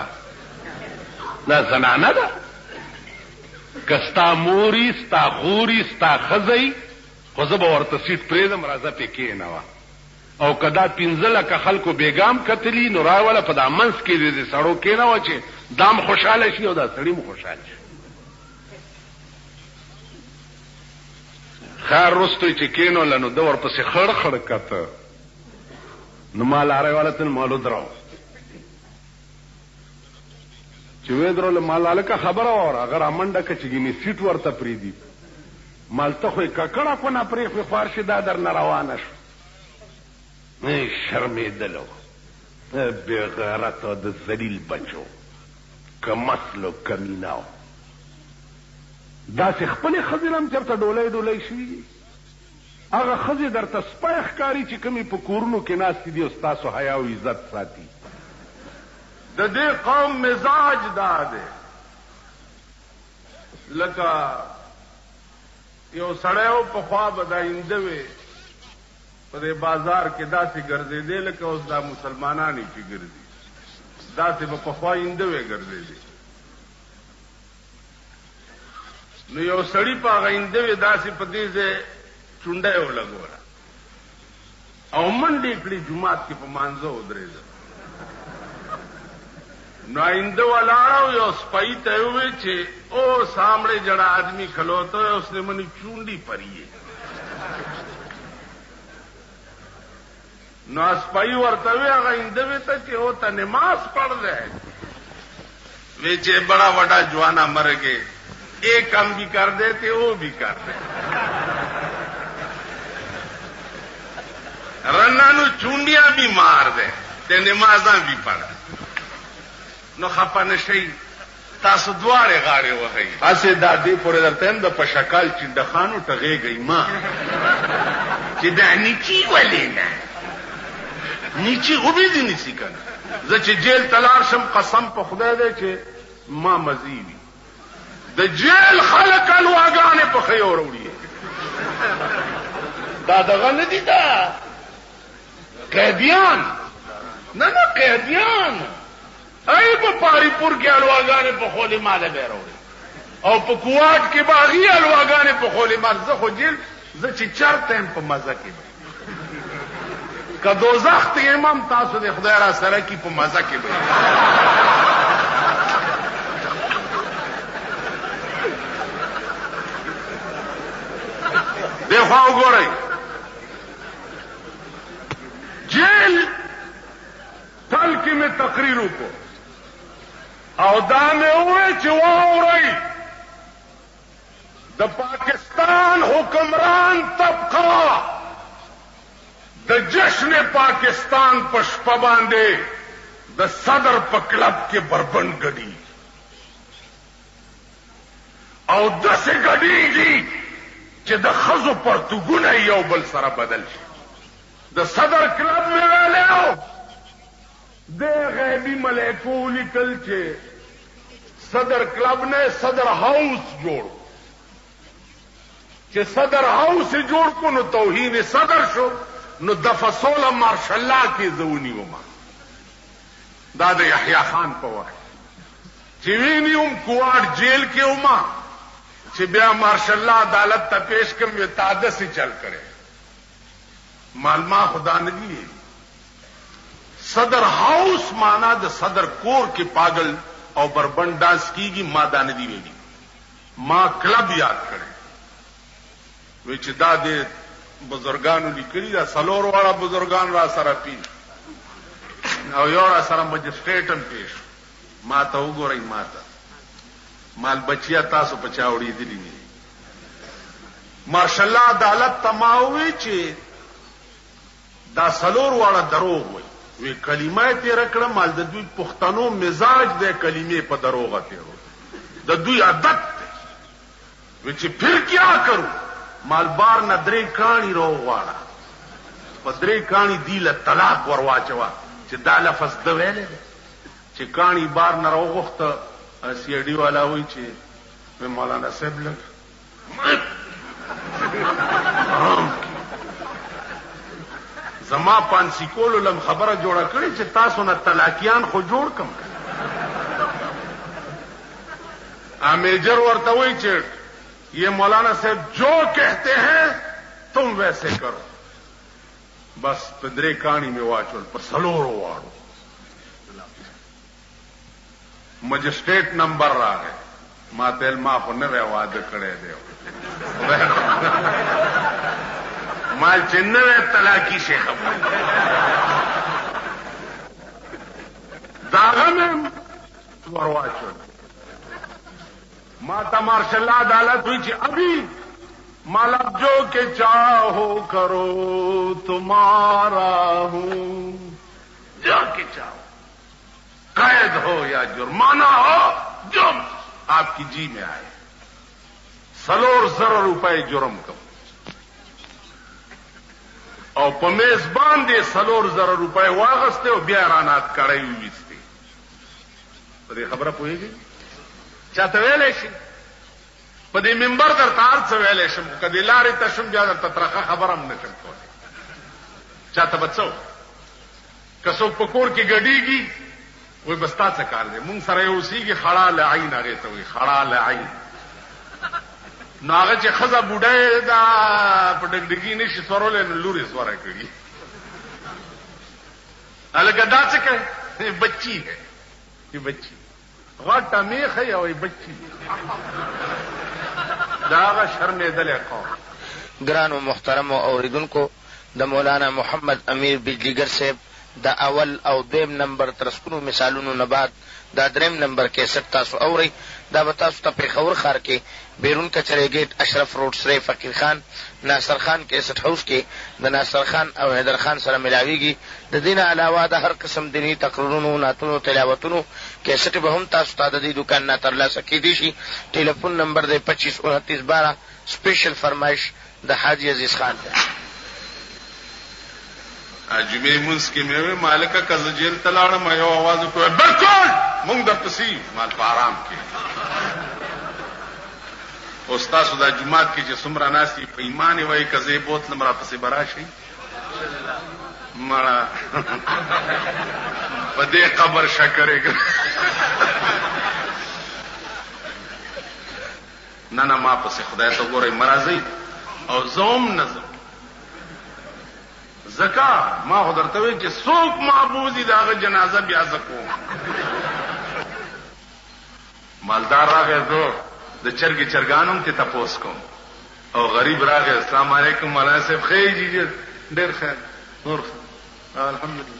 دا زنانه ده کستا موری ستا خوري ستا خزي خو زه به ورته سیټ پرېدم راځه پې کېنوه او کدا پنځله که خلکو بیګام کتلی نو راوله په دا منځ کې د سړو کېنوه چې دام خوشحاله شي او دا سړي مو خوشحاله شي خیر رستوی چې کېنوله نو ده ورپسې خړ خړ کته نو ما لاری والا تن مالو دراو چې وې درول مال الکه خبره اور اگر امنډه کې چګینی سیټ ورته پریدي مالته خو ککړه کو نه پرې خو خارش دا در نه روانه شو نه شرمېدلو به غیرت د ذلیل بچو کمسلو کمیناو دا څه خپل خزرم چرته ډولۍ شي هغه خزي درته سپای ښکاری چې کمی په کورونو کې ناس دي او تاسو حیا او عزت ساتي د دې قوم مزاج دا دی لکه یو سړیو په خوا بداینده وي په دې بازار کې داسې ګرځېدی لکه اوس دا مسلمانانی چې ګرځي داسې به په خوا اینده وي ګرځېدی نو یو سړی په هغه اینده وي داسې په دې ځای چونډه یې ولګوله او منډې کړي جومات کې په مانځه ودرېده نو آئندہ ولاړو یو سپائی ته وی چې او سامنے جڑا آدمی کھلوتا ہے اس نے منی چونڈی پری ہے نو سپائی ورته وی هغه آئندہ وی ته چې او ته نماز پڑھ رہے وی چې بڑا وڈا جوانا مر گئے ایک کام بھی کر دیتے وہ بھی کر دیتے رنانو چونڈیاں بھی مار دے تے نمازاں بھی پڑھ نو خپه نشي تاسو دواړه غاړه وهي اسه د دې پورې درته د پشکال چندخانو ټغېږي ما چې دا نیچی ولینا نیچی وبې دي نسی کنه زه چې جیل تلار شم قسم په خدای دې چې ما مزيوي د جیل خلک الواګانې په خيور وړي دا دغه نه دي دا قیدیان نه قیدیان ای په پاری پور کې الواګانې په خولي مال به راوړي او په کوواټ کې باغی الواګانې په خولي مال زه خو جیل زه چې چرته په مزه کې که دوزخ ته امام تاسو د خدای را سره کې په مزه کې به دیخوا وګورئ جیل تل کې مې تقریر وکړ او دا مې وویل چې واورئ د پاکستان حکمران طبقه د جشن پاکستان په شپه باندې د صدر په کلب کې بربند ګډي او داسې ګډيږي چې د خزو پرتګونه یو بل سره بدل شي. د صدر کلب مې ویلو د غیبی ملائکو لیکل چې صدر کلب نے صدر ہاؤس جوڑ کہ صدر ہاؤس جوڑ کو نو توہین صدر شو نو دفصول مارشل اللہ کی زونی وما داد یحییٰ خان پوائے چوینی کوارٹ جیل کے وما چی بیا مارشل اللہ عدالت تا پیش کم یہ تادسی چل کرے معلومہ خدا نگی ہے. صدر ہاؤس مانا د صدر کور کے پاگل او بربند ڈانس کیږي ما دانه دی ویلي ما کلب یاد کړي وی چې دا د بزرګانو لیکلي دا سلور واړه بزرګان را سره پی او یو را سره مجسټریټ هم پیش ما ته وګورئ ما ته مال بچیا تاسو پچاوړي دي نه ماشاءالله عدالت تماوي چې دا سلور واړه دروغ وي وی کلمه تیر کړه مال د دوی پښتنو مزاج د کلمې په دروغه تیرو د دوی عادت وی چې پھر کیا کرو مال بار نه درې کانی رو واړه په درې کانی دی له طلاق ورواچوا چې دا لفظ د ویلې چې کانی بار نه روغخته سی ډي والا وی چې مولانا صاحب لګ زما پانسی کولو لم خبره جوړه کړی چې تاسو نه طلاقیان خو جوړ کم میجر ورته وی چې یہ مولانا صاحب جو کہتے ہیں تم ویسے کرو بس پدرے کانی میں واچول پر سلورو واړو مجسٹریٹ نمبر را گئے ما تیل ما خو نوے واده کړی دی ما چې نوې طلاقي شي خبر داغه مې ورواچو ما تا مارشل اللہ عدالت ہوئی چې ابھی مالک جو کہ چاہو کرو تمہارا ہوں جو کہ چاہو قید ہو یا جرمانہ ہو جو آپ کی جی میں آئے سلور زر روپے جرم کم او په میزبان دې سلور زر روپے واغسته او بیا رانات کړی وېسته په دې خبره پوهیږي چاته ویلې شي په دې منبر در تار څه ویلې شم کدی لارې ته شم بیا در تطرقه خبره هم نشم کولای چاته بچو کسو پکور کې ګډیږي وای بستا څه کار دی مونږ سره یو سیږي خړا لعین هغه ته وای خړا لعین ناغه چې خزه بوډه دا په ډګډګي نشي سورول نو لوري سوره کړی الګا دا څه کوي بچی ہے یہ بچی غټه میخه او بچی داغه شرمېدل قوم. ګران او محترم اوریدونکو د مولانا محمد امیر بجلیګر صاحب د اول او دویم نمبر ترسکونو مثالونو نه بعد دا دریم نمبر 61 تاسو اورئ. دا به تاسو ته پېښور ښار کې بیرون کچری گیټ اشرف روډ سره فقیر خان ناصر خان کیسټ هاوس کې د ناصر خان او حیدر خان سره ملاویږي. د دین علاوه د هر قسم دینی تقریرونو نعتونو تلاوتونو کیسټ به هم تاسو ته د دې دکان نه ترلاسه کیدی شي. ټلیفون نمبر دی 252912 سپیشل فرمایش د حاجی عزیز خان دی. اجمه منس کې مې مالکه کز جیل تلاړه مې یو आवाज وکړ بالکل مونږ د تسی مال په آرام کې استاد د جمعات کې چې څومره ناسي په ایمان وای کزه بوت لمرا پسې براشي مړه په دې قبر شکرې نه ما پسې خدای ته ګورې مرزي او زوم نظم زکا ما خو درته وی چې څوک معبودی داغه جنازه بیا زکو مالدار راغی زه د چرګي چرګانم ته تپوس کوم او غریب راغی السلام علیکم مولانا صاحب خیر جی ډیر خیر نور الحمدلله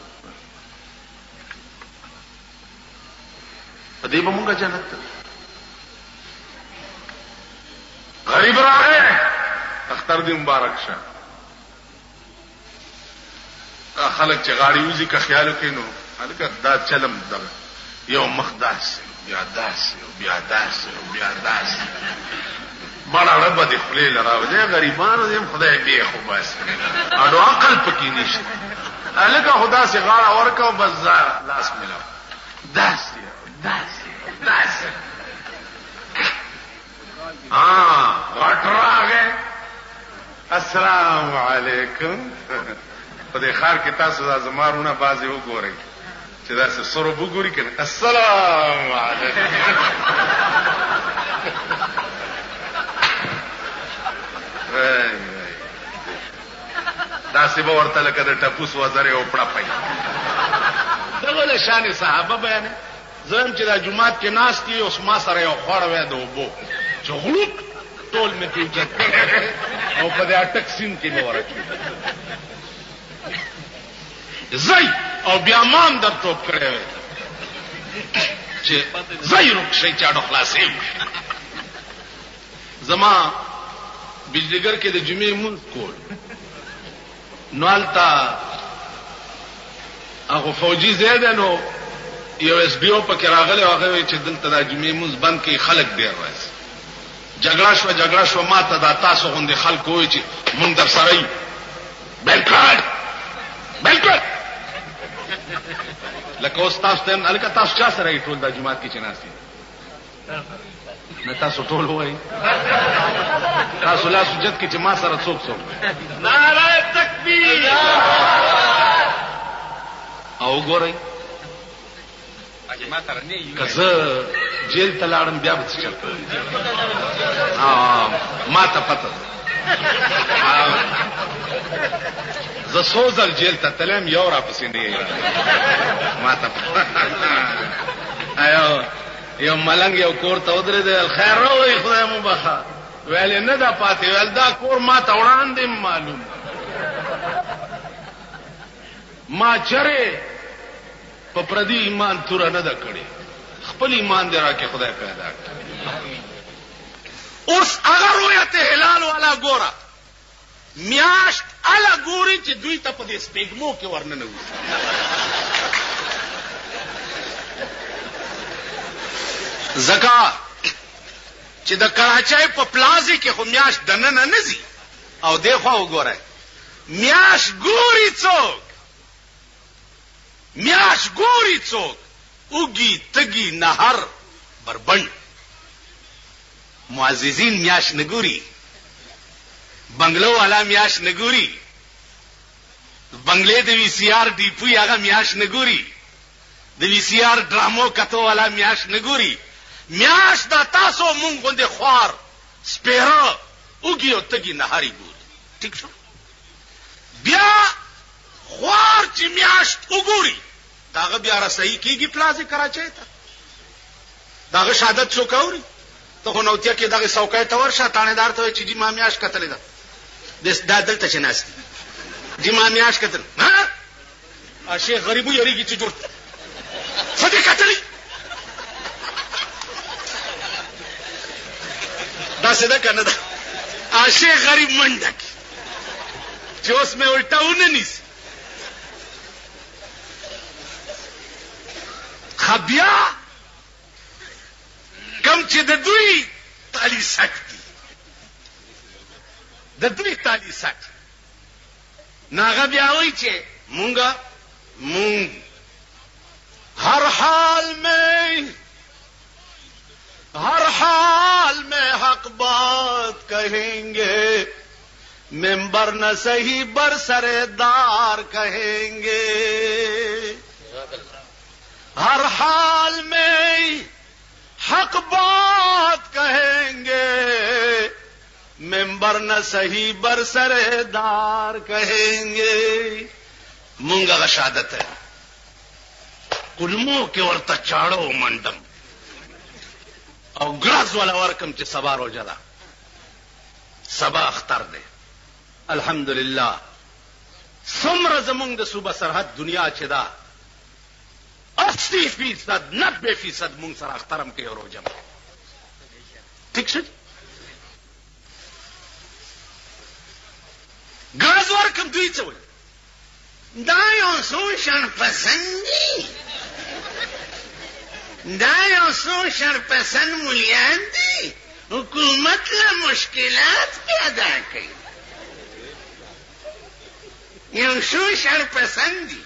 دې به مونږه جنت غریب راغی اختر دې مبارک شه. خلک چې غاړي وزي که خیال وکړي نو هلکه دا چلم دغه یو مخ داسې بیا داسې بیا داسې بیا داسې بڑا رب دې خولې لراو دې غریبانو دې خدای بې خو بس اډو عقل پکې نشته. هلکه خدا سي غاړه ورکو بس لاس ملاو داسې داسې داسې غټ راغی. السلام علیکم. په دې ښار کې تاسو دا زمارونه بازي وګورئ چې دا څه سره وګوري کنه. السلام علیکم. دا سی به ورته لکه د ټپوس وزرې او پړپای دغه له شان صحابه بیان زم چې دا جمعات کې ناس کی اوس ما سره یو خوړ وې د وبو چې غلوک ټول مې پیچت او په دې اٹک سین کې مې ورکړي زئی او بیا مان در ټوپ کړې چې زئی رخصه چاډو خلاصې زما بجلیګر کې د جمعې مونږ کول نو التا هغه فوجي زیاده نو یو اس بي او پکې راغله هغه چې دلته د جمعې مونږ بند کې خلک ډیر راځي. جګړه شو ماته دا تاسو غوندې خلک وایي چې مونږ در سره یو. بالکل لکه اوس تاسو ته الکه تاسو چا سره ټول د جمعات کې چناسي نه تاسو ټول وایي تاسو لا سجد کې چې ما سره څوک نعره تکبیر او ګورئ کزه جیل ته لاړم بیا به څه چلته ما ته پته زه سوزل جیل ته تلم یو را پسې نه ما ته ایو یو ملنګ یو کور ته ودرېد خیر راوړئ خدای مو بخا ویل نه دا پاتې ویل دا کور ما ته وړاندې معلوم ما چرې په پردي ایمان توره نه ده کړې خپل ایمان دې راکې خدای پیدا کړ. اوس هغه رویت هلال والا ګوره میاشت اله ګوري چې دوی ته په دې سپېږمو کې ورننوځي زکا چې د کراچۍ په پلازي کې خو میاش دننه نه ځي او دی خوا وګورئ میاش ګوري څوک اوږي تږي نهر بربند معززین میاش نه ګوري بنگلو والا میاش نه ګوري بنگلې د وی سی آر ډیپو هغه میاش نه ګوري د وی سی آر ډرامو کتو والا میاش نه ګوري میاش دا تاسو مونږ غوندې خوار سپیره اوږي او تږي نهاري ګوري. ٹھیک شو بیا خوار چې میاشت وګوري داغه بیا رسېږي کیږي پلازي کراچۍ ته داغه شهادت څوک اوري ته خو نوتیا کې دغه څوکۍ ته ورشه تانیدار ته چې ما میاش کتلې ده دا دلته چې ناست دي ما میاش کتل ها شیخ غریبو یریږي چې جوړ څه دې کتلې دا څه ده کنه دا شیخ غریب منډک چې اوس مې الټاونه نیس خبیا کم چې د دوی تالی سکتی ناغه بیا وایي چې مونږ ہر حال میں حق بات کہیں گے ممبر نہ صحیح برسردار کہیں گے ہر حال میں حق بات کہیں گے ممبر نہ صحیح برسردار کہیں گے مونږه شهادت ہے کلمو کې ورته چاړو منډم او ګراز ولا ورکم چې سبا روزه ده سبا اختر ده الحمدلله څومره زمونږ د صوبه سرحد دنیا چې ده 80% 90% مونږ سره اخترم کوي روزه ٹھیک شو کوم دوی څه وایي دا یو څو شرپسند دي دا یو څو شرپسند مولیان دي حکومت له مشکلات پیدا کوي یو څو شرپسند دي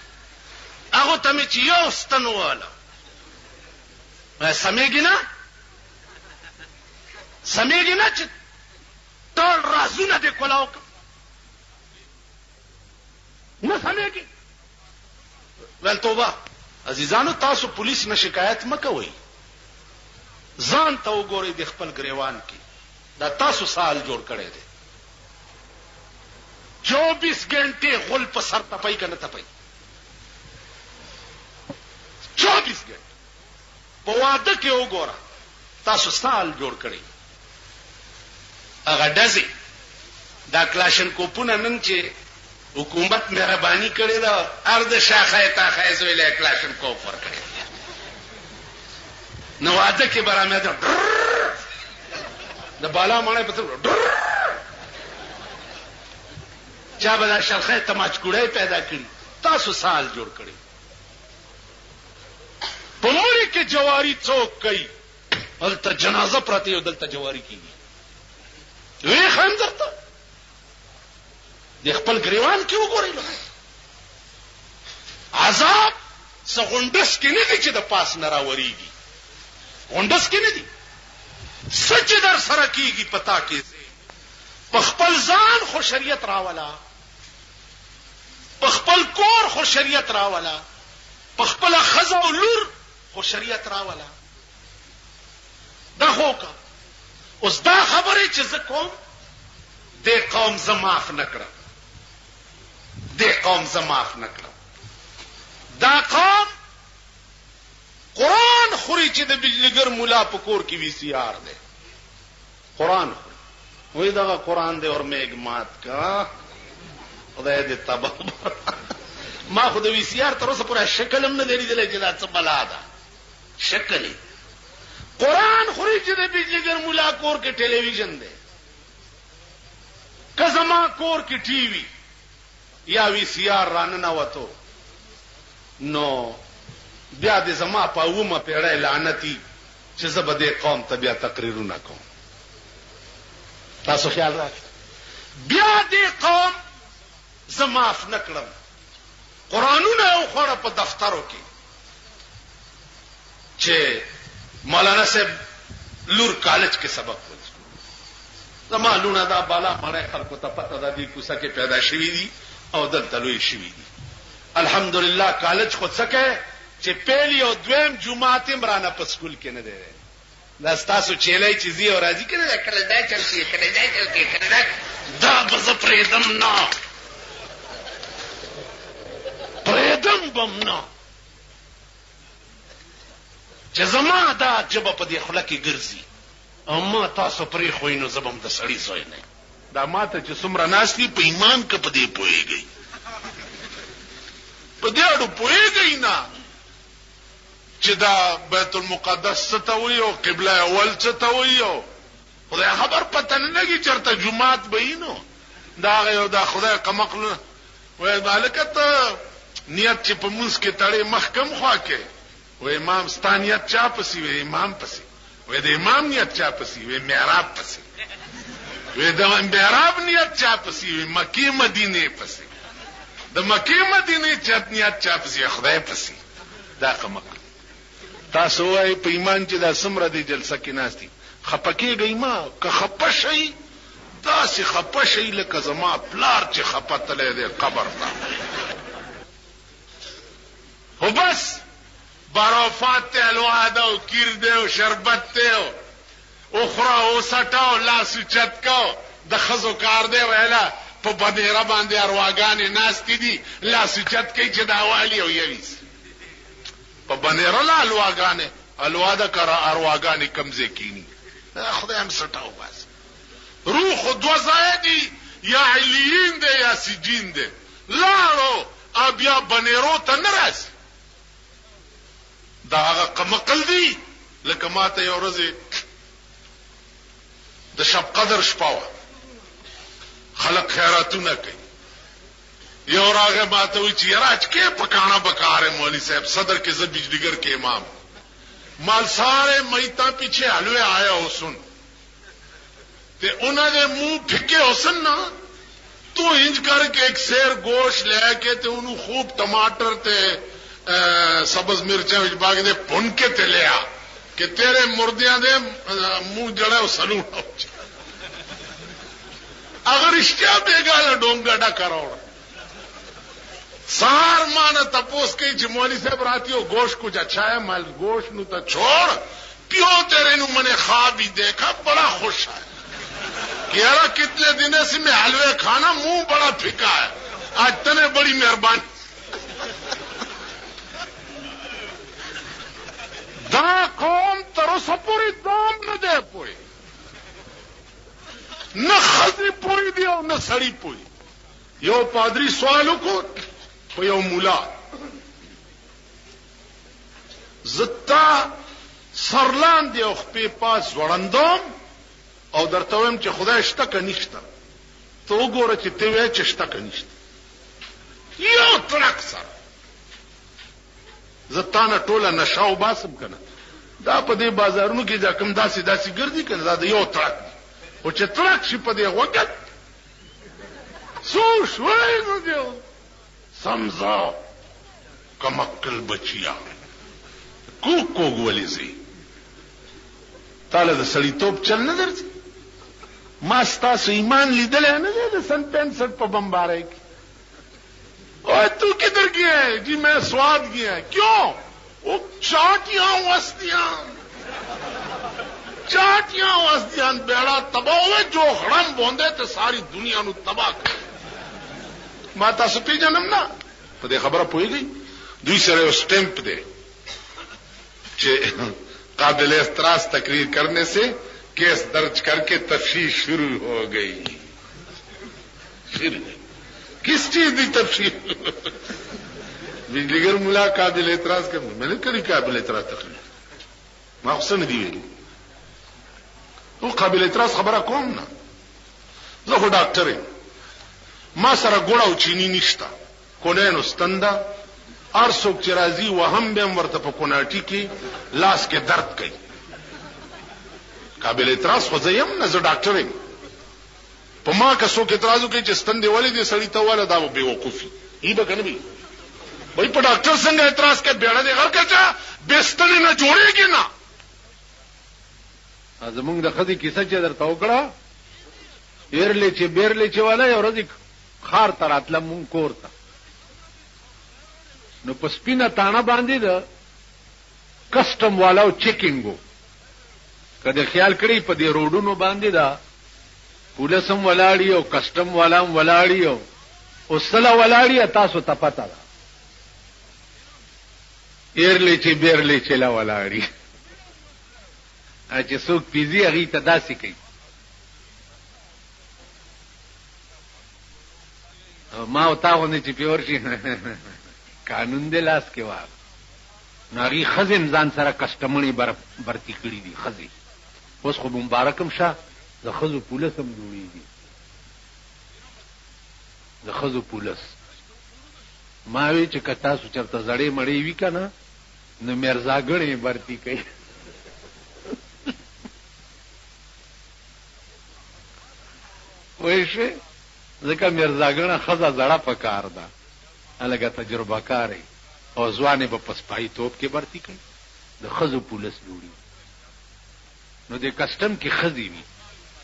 هغه ته مې چې یو ستن واله سمېږي نه چې ټول رازونه دې کولاو نه سمېږي ول توبه عزیزانو تاسو پولیس نه شکایت مکوئ ځان ته وګورئ د خپل ګریوان کې دا تاسو سال جوړ کړی دی 24 घंटे غل په سر تپای کنه تپای 24 घंटे په واده کې وګوره تاسو سال جوړ کړی هغه دزي دا کلاشن کوپونه نن چې حکومت مهرباني کړې ده ارده شاخه تا خایزو له کلاشن کوپ ور کړی نو واده کې برامه ده د بالا مړې پته چا به شلخه تماچکوړې پیدا کړی تاسو سال جوړ کړی په مړي کې جواری څوک کوي دلته جنازه پراته یو دلته جواری کیږي وی خندر ته د خپل ګریوان کې وګورئ عذاب سغونډس کې نه دي چې د پاس نه راوريږي غونډس کې نه دي سچ در سره کیږي پتا کې په خپل ځان خو شریعت راولا په خپل کور خو شریعت راولا په خپل خزه او لور خو شریعت راولا دا هوکا اوس دا خبره چې زه کوم د قوم زماف نکړه دا قوم قرآن خوري چې د بجلیګر مولا په کور کې وی سی آر دی قرآن خوري وای دا قرآن دی اور میګ مات کا خدای دې تبا ما خو د وی سی آر تر اوسه پورې شکل هم نه لري دلته چې دا څه بلا ده شکل قرآن خوري چې د بجلیګر مولا کور کې ټلویزیون دی کزما کور کې ټي وي یا وی سی آر رانه وته نو بیا د زما په ومه پیړې لعنتی چې زه به د قوم ته بیا تقریرونه کوم تاسو خیال راکړئ بیا د قوم زماف نکړم قرآنونه او خوړه په دفترو کې چې مولانا صاحب لور کالج کې سبق وایي زما لونه دا بالا مړې خلکو ته پته ده دې کوڅه کې پیدا شوي دي او دلته لوی شوي دي الحمدلله کالج خو څه کوي چې پهلی او دویم جمعات امرانه په سکول کې نه دی دا تاسو چیلای چې زی او راضی کړي کله دا چلتي کله دا چلتي کله دا بز پرېدم نه پرېدم بم نه چې زما دا جبه په دې خله کې ګرځي او ما تاسو پرې خوینو زبم د سړی زوی نه دا ماته چې څومره ناشتي په ایمان کې په دې پويږي په دې اړه پويږي نه چې دا بیت المقدس څه ته وي او قبله اول څه ته وي او خدای خبر پته نه لګي چرته جمعات بینو دا یو دا خدای کمقل وای مالکت نیت چې په موږ کې تړي محکم خوا کې وای امام ستانیت چا پسی وای امام پسی وای د امام نیت چا پسی وای محراب پسی وای د محراب نیت چا پسی وای مکی مدینه پسی د مکی مدینه چت نیت چا پسی خدای پسی دا کمقل تاسو وای په ایمان چې دا سمره دی جلسه کې ناشتي خپکیږي ما که خپشي دا سي خپشي لکه زما پلار چې خپتلې دی قبر ته خو بس برافات ته الوعده او کیر دی او شربت ته او خرا او سټاو لاس چتکاو د خزو کار دی ویلا په بدیره باندې ارواګانې ناشتي دي لاس چت کوي چې دا والی او یويس په بنیره لا الواګانې الواده کرا ارواګانې کمزې کینی خدای هم سټاو بس روح دو زایدی یا علیین دی یا سجین دی لاړو بیا بنیرو ته ناراض دا هغه قمقل دی لکه ماته یو ورځ د شب قدر شپه خلک خیراتونه کوي یو راغه ماته وی چې راج کې پکانا بکار ہے مولوی صاحب صدر کے زب بجلیگر کے امام مال سارے میتا پیچھے حلوے آیا حسن تے انہوں نے منہ پھکے حسن نا تو انج کر کے ایک سیر گوشت لے کے تے انہوں خوب ٹماٹر تے سبز مرچیں وچ باغ دے بھن کے تے لیا کہ تیرے مردیاں دے منہ جڑا او سلو نہ ہو جائے اگر اشتیا بے گالا ڈونگا ڈا کروڑ سار مانا تپوس کی جی مولوی صاحب راتی ہو گوشت کچھ اچھا ہے مال گوشت نو تا چھوڑ پیو تیرے نو میں نے خواب ہی دیکھا بڑا خوش ہے کہ یارا کتنے دن سے میں حلوے کھانا منہ بڑا پھکا ہے آج تنے بڑی مہربانی دا قوم ترو سپوری دام نہ دے پوئی نہ خزی پوئی دیو نہ سڑی پوئی یو پادری سوالو کو یو مولا زتا سرلان دی خپې پاس وړندوم او درته وایم چې خدای شته که نشته ته وګوره چې ته وایې چې شته که نشته یو تړک سره زه تا نه ټوله نشه وباسم که نه دا په دې بازارونو کې دا کوم داسې داسې ګرځي که نه دا د یو تړک خو چې تړک شي په دې غوږت څو شوی نو دیو سمزا کمکل بچیا کوک کوک ولی زی تاله د سړیتوب چل نه درځي ما ستاسو ایمان لیدلی نه دی د سن 65 په بمبارۍ کې اور تو کدھر گیا ہے جی میں سواد گیا کیوں وہ چاٹیاں وستیاں بیڑا تباہ ہوئے جو خڑم بوندے تے ساری دنیا نو تباہ کر ماتا سپی جنم نا پدے خبر پوئی گئی دوی سره سٹیمپ دے چې قابل اعتراض تقریر کرنے سے کیس درج کر کے تفتیش شروع ہو گئی کس چیز دی تفتیش بجلیگر ملا قابل اعتراض کر میں نے کری قابل اعتراض تقریر ما حسن دی ویلی وہ قابل اعتراض خبره کوم نه زه خو ډاکټر یم ما سره ګوړه او چینی نشته کونینو ستنده هر څوک چې راځي وهم به هم ورته په کوناټي کې لاس کې درد کوي قابل اعتراض خو زه یم نه زه ډاکټر یم په ما که څوک اعتراض وکړي چې ستندې ولې دې سړي ته واله دا به بېوقوفي ای به که نه وي بھائی په ډاکټر څنګه اعتراض کوي بیړه دې غر کچا بستنې نه جوړېږي نه زمونږ د ښځې کیسه چې درته وکړه ایرلی چې بیرلی چې والا یو ورځې خار ته راتله مونږ کور ته نو په سپینه تاڼه باندې د کسټم والاو چیکینګ و که د خیال کړی په دې روډونو باندې دا پولیس هم ولاړي او کسټم والا هم ولاړي او اوسله ولاړي تاسو ته پته ده ایرلی چې بیرلی چې لا ولاړي چې څوک پیزي هغې ته داسې کوي ما او تا غوندې چې پې ورشي قانون دې لاس کې واغ نو هغې ښځې هم ځان سره کسټمڼې برتي کړي دي ښځې اوس خو مبارک هم شه د ښځو پولس هم جوړېږي د ښځو پولس ما وی چې که تاسو چېرته زړې مړې وي که نه نو میرزاګڼې برتي کوي وای شوې ځکه میرزاګڼه ښځه زړه په کار ده هلکه تجربه کارې او ځوانې به په سپایي توپ کې برتي کوي د ښځو پولس جوړي نو د کسټم کې ښځې وي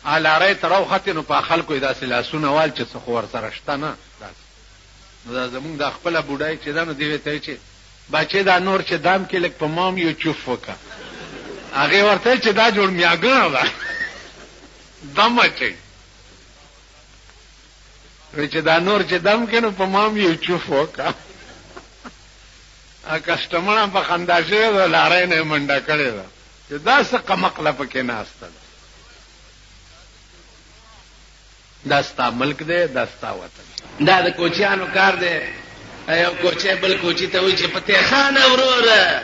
لارۍ ته راوختې نو په خلکو یې داسې لاسونه وال چې څه خو ورسره شته نه داسې نو دا زمونږ دا خپله بوډۍ چې ده نو دې ورته وایي چې بچې دا نور چې دام کې لږ په مام یو چوف وکړه هغې ورته وایي چې دا جوړ میاګڼه ده دم اچوي چې دا نور چې دم کې نو په مام یو چوف وکړه کسټمره په خندا شوې ده لارۍ نه یې منډه کړې ده چې دا څه قمقله پکې ناسته ده دا ستا ملک دی دا ستا وطن دا د کوچیانو کار دی یو کوچی بل کوچي ته وایي چې فتح خانه وروره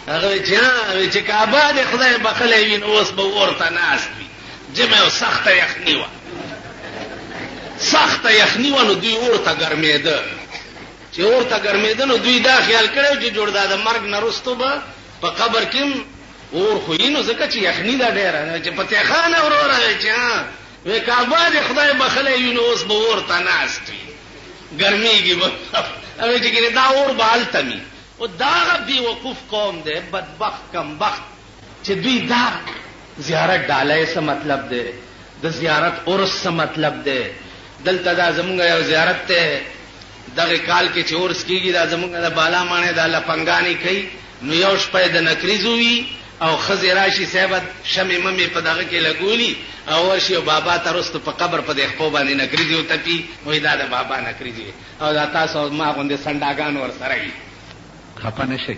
هغه وایي چې کعبه د خدای بخلی وي نو اوس به اور ته ناست وي جمع او سخته یخني وه سخت یخنی و نو دوی اور ته ګرمېده چې اور ته ګرمېده نو دوی دا خیال کړو چې جوړ دا د مرګ نه وروسته به په قبر کې اور خو یې نو ځکه چې یخنی دا ډېره چې پته خانه وروره چې وې کعبه دې خدای بخلې یو نو اوس به اور ته ناست وي ګرمېږي به او چې دا اور به هلته وي او دا بې وقوف قوم دی بدبخت کمبخت چې دوی دا زیارت ډالۍ څه مطلب دی د زیارت عرس څه مطلب دی دلته دا زمونږ یو زیارت ته دغه کال کې چې عرس کېږي دا زمونږ د بالا ماڼۍ د لپنګانې کوي نو یو شپه د نکریزو وي او ښځې راشي صاحب شمې ممې په دغه کې لګولي او ورشي او بابا ته رستو په قبر په دې خپو باندې نکریزې وتپي وایي دا د بابا نکریزې او دا تاسو ما غوندې سنډاګان ورسره وي خفه نه شئ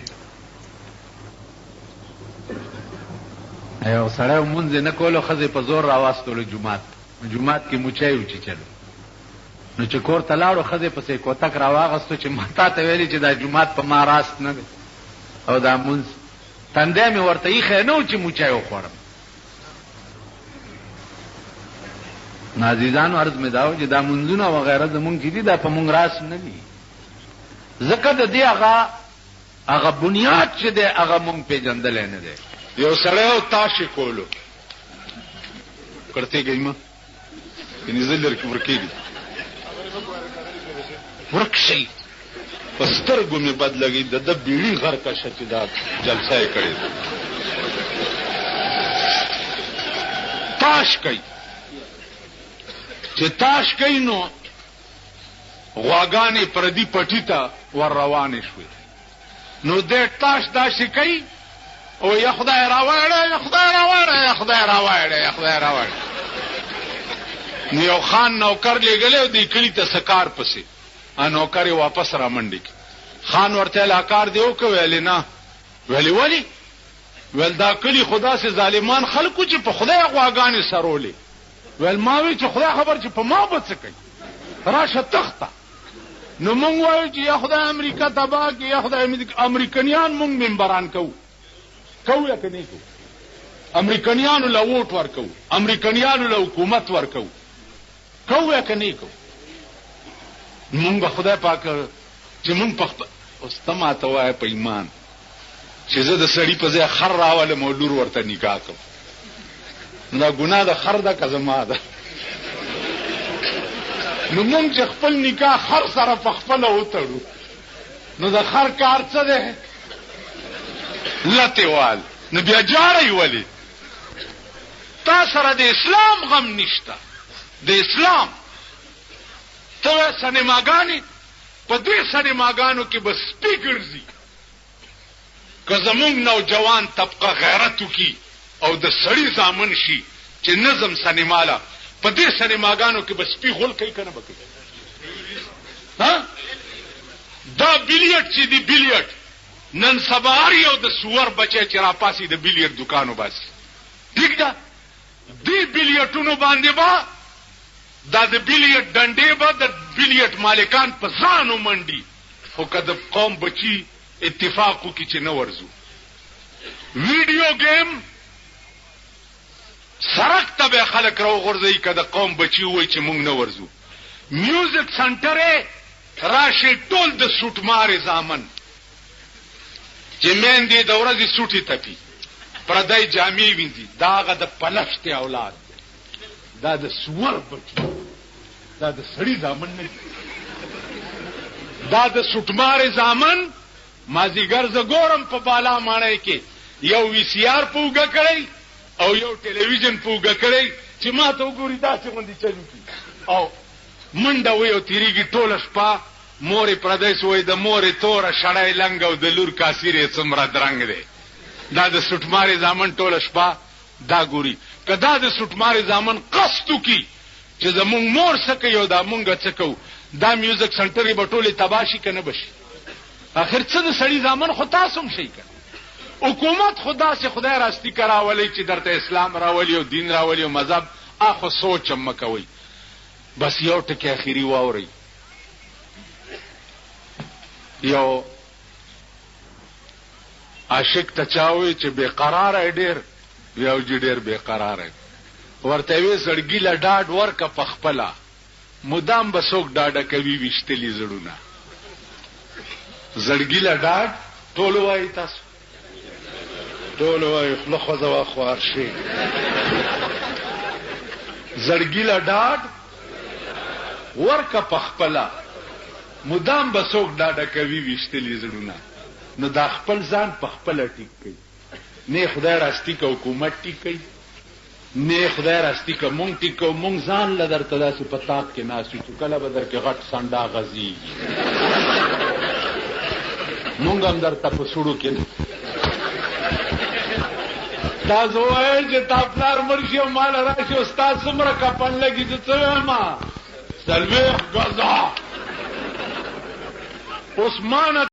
یو سړی مونځ نه کولو ښځې په زور راواستلو جومات کې موچی وچیچلو نو چې کور ته لاړو ښځې پسې کوتک راواغستو چې ما تا ته ویلي چې دا جومات په ما راست نه دی او دا مونځ تندی مې ورته ایښی نه و چې موچی وخوړم نو عزیزانو عرض مې دا و چې دا مونځونه وغیره زمونږ چې دي دا په مونږ راست نه دي ځکه د دې هغه بنیاد چې دی هغه مونږ پېژندلی نه دی یو سړی او تاشې کولو کړتې گئی ما یعنې زه لرې ورکېږي ورک شئ په سترګو مې بد لګي د ده بیړي غرقه شه چې دا جلسه یې کړې ده تاش کوي چې تاش کوي نو غواګانې پردي پټي ته ور روانې شوې نو دې تاش داسې کوي او یا خدای راوړه یا خدای راوړه یا خدای راوړه یا خدای راوړه نو یو خان نوکر لېږلی او دې کلي ته سکار پسې نوکر یې واپس را منډې کړي خان ورته لا کار دی وکړه ویلې نه ویلې ولې ویل دا کلي خو داسې ظالمان خلکو چې په خدای غواګانې سرولې ویل ما وی چې خدای خبر چې په ما به څه کوي راشه تخته نو مونږ وایو چې یا خدای امریکا تباه کړي یا خدای امریکنیان مونږ ممبران کوو یا که نه کوو امریکنیانو له ووټ ورکوو امریکنیانو له حکومت ورکوو کوو یا که نه کوو مونږ به خدای پاک چې مونږ په اوس ته ماته وایه په ایمان چې زه د سړي په ځای خر راولم او لور ورته نکاح کوم نو دا ګناه د خر ده که زما ده نو مونږ چې خپل نکاح خر سره په خپله وتړو نو د خر کار څه دی لتې وال نو بیا جاړی ولې تا سره د اسلام غم نشته د اسلام ته سینماګانې په دې سینماګانو کې به سپي ګرځي که زمونږ نوجوان طبقه غیرت وکړي او د سړي زامن شي چې نظم سینماله په دې سینماګانو کې به سپي غول کوي که نه به کوي دا بیلیټ چې دی بیلیټ نن سبا هر یو د سور بچی چې راپاسي د بیلیټ دکانو باسي ٹھیک ده دې بیلیټونو باندې به دا د بیلیټ ډنډې به د بیلیټ مالکان په ځانو منډي خو که د قوم بچي اتفاق وکړي چې نه ورځو ویډیو گیم سړک ته به خلک راوغورځوي که د قوم بچي ووایي چې موږ نه ورځو میوزیک سنټر یې راشي ټول د سوټمارې زامن چې میندې د ورځې سوټې تپي پردی جامې وینځي دا هغه د پلشتې اولاد دا د سور بچي دا د سړي زامن نه دا د سوټمارې زامن مازیګر زه ګورم په بالا ماڼۍ کې یو وی سی آر په اوږه کړی او یو ټلویزیون په اوږه کړی چې ما ته وګوري داسې غوندې چلو کي او منډه وی او تېرېږي ټوله شپه مورې پردی سوی د مورې توره شړی لنګ او د لور کاسیر یې څومره درنګ دی دا د سوټمارې زامن ټوله شپه دا ګوري که دا د سوټمارې زامن قصد وکړي چې زمونږ مور څه کوي او دا مونږ څه کوو دا میوزیک سنټر یې به ټولې تباه شي که نه به شي اخر څه د سړي زامن خو تاسو هم شئ که حکومت خو داسې خدای راستي که راولئ چې درته اسلام راولي او دین راولي او مذهب خو سوچ هم مه کوئ بس یو ټکې اخري واورئ یو عاشق ته چا وایي چې بېقراره ډېر یو چې ډېر بېقراره ورته یې ویې زړګي له ډاډ ورکه په خپله مدام به څوک ډاډه کوي ویشتلي زړونه. زړګي له ډاډ ټول وایي، تاسو ټول وایي خوله خوځوه خوار شي. زړګي له ډاډ ورکه پخپله، مدام به څوک ډاډه کوي ویشتلي زړونه. نو دا خپل ځان پخپله ټیک کوي، نه خدای راستی که حکومت ټیک کوي، نه خدای راستی که مونږ ټیک کوو. مونږ ځان له درته داسې په تاق کې ناست یو چې کله به در کې غټ سنډا غځېږي، مونږ هم درته په سړو کې تاسو وایئ چې تا پلار مړ شي او مال راشي او ستا څومره کفن لګي، زه څه وایم 40 غزه عثمان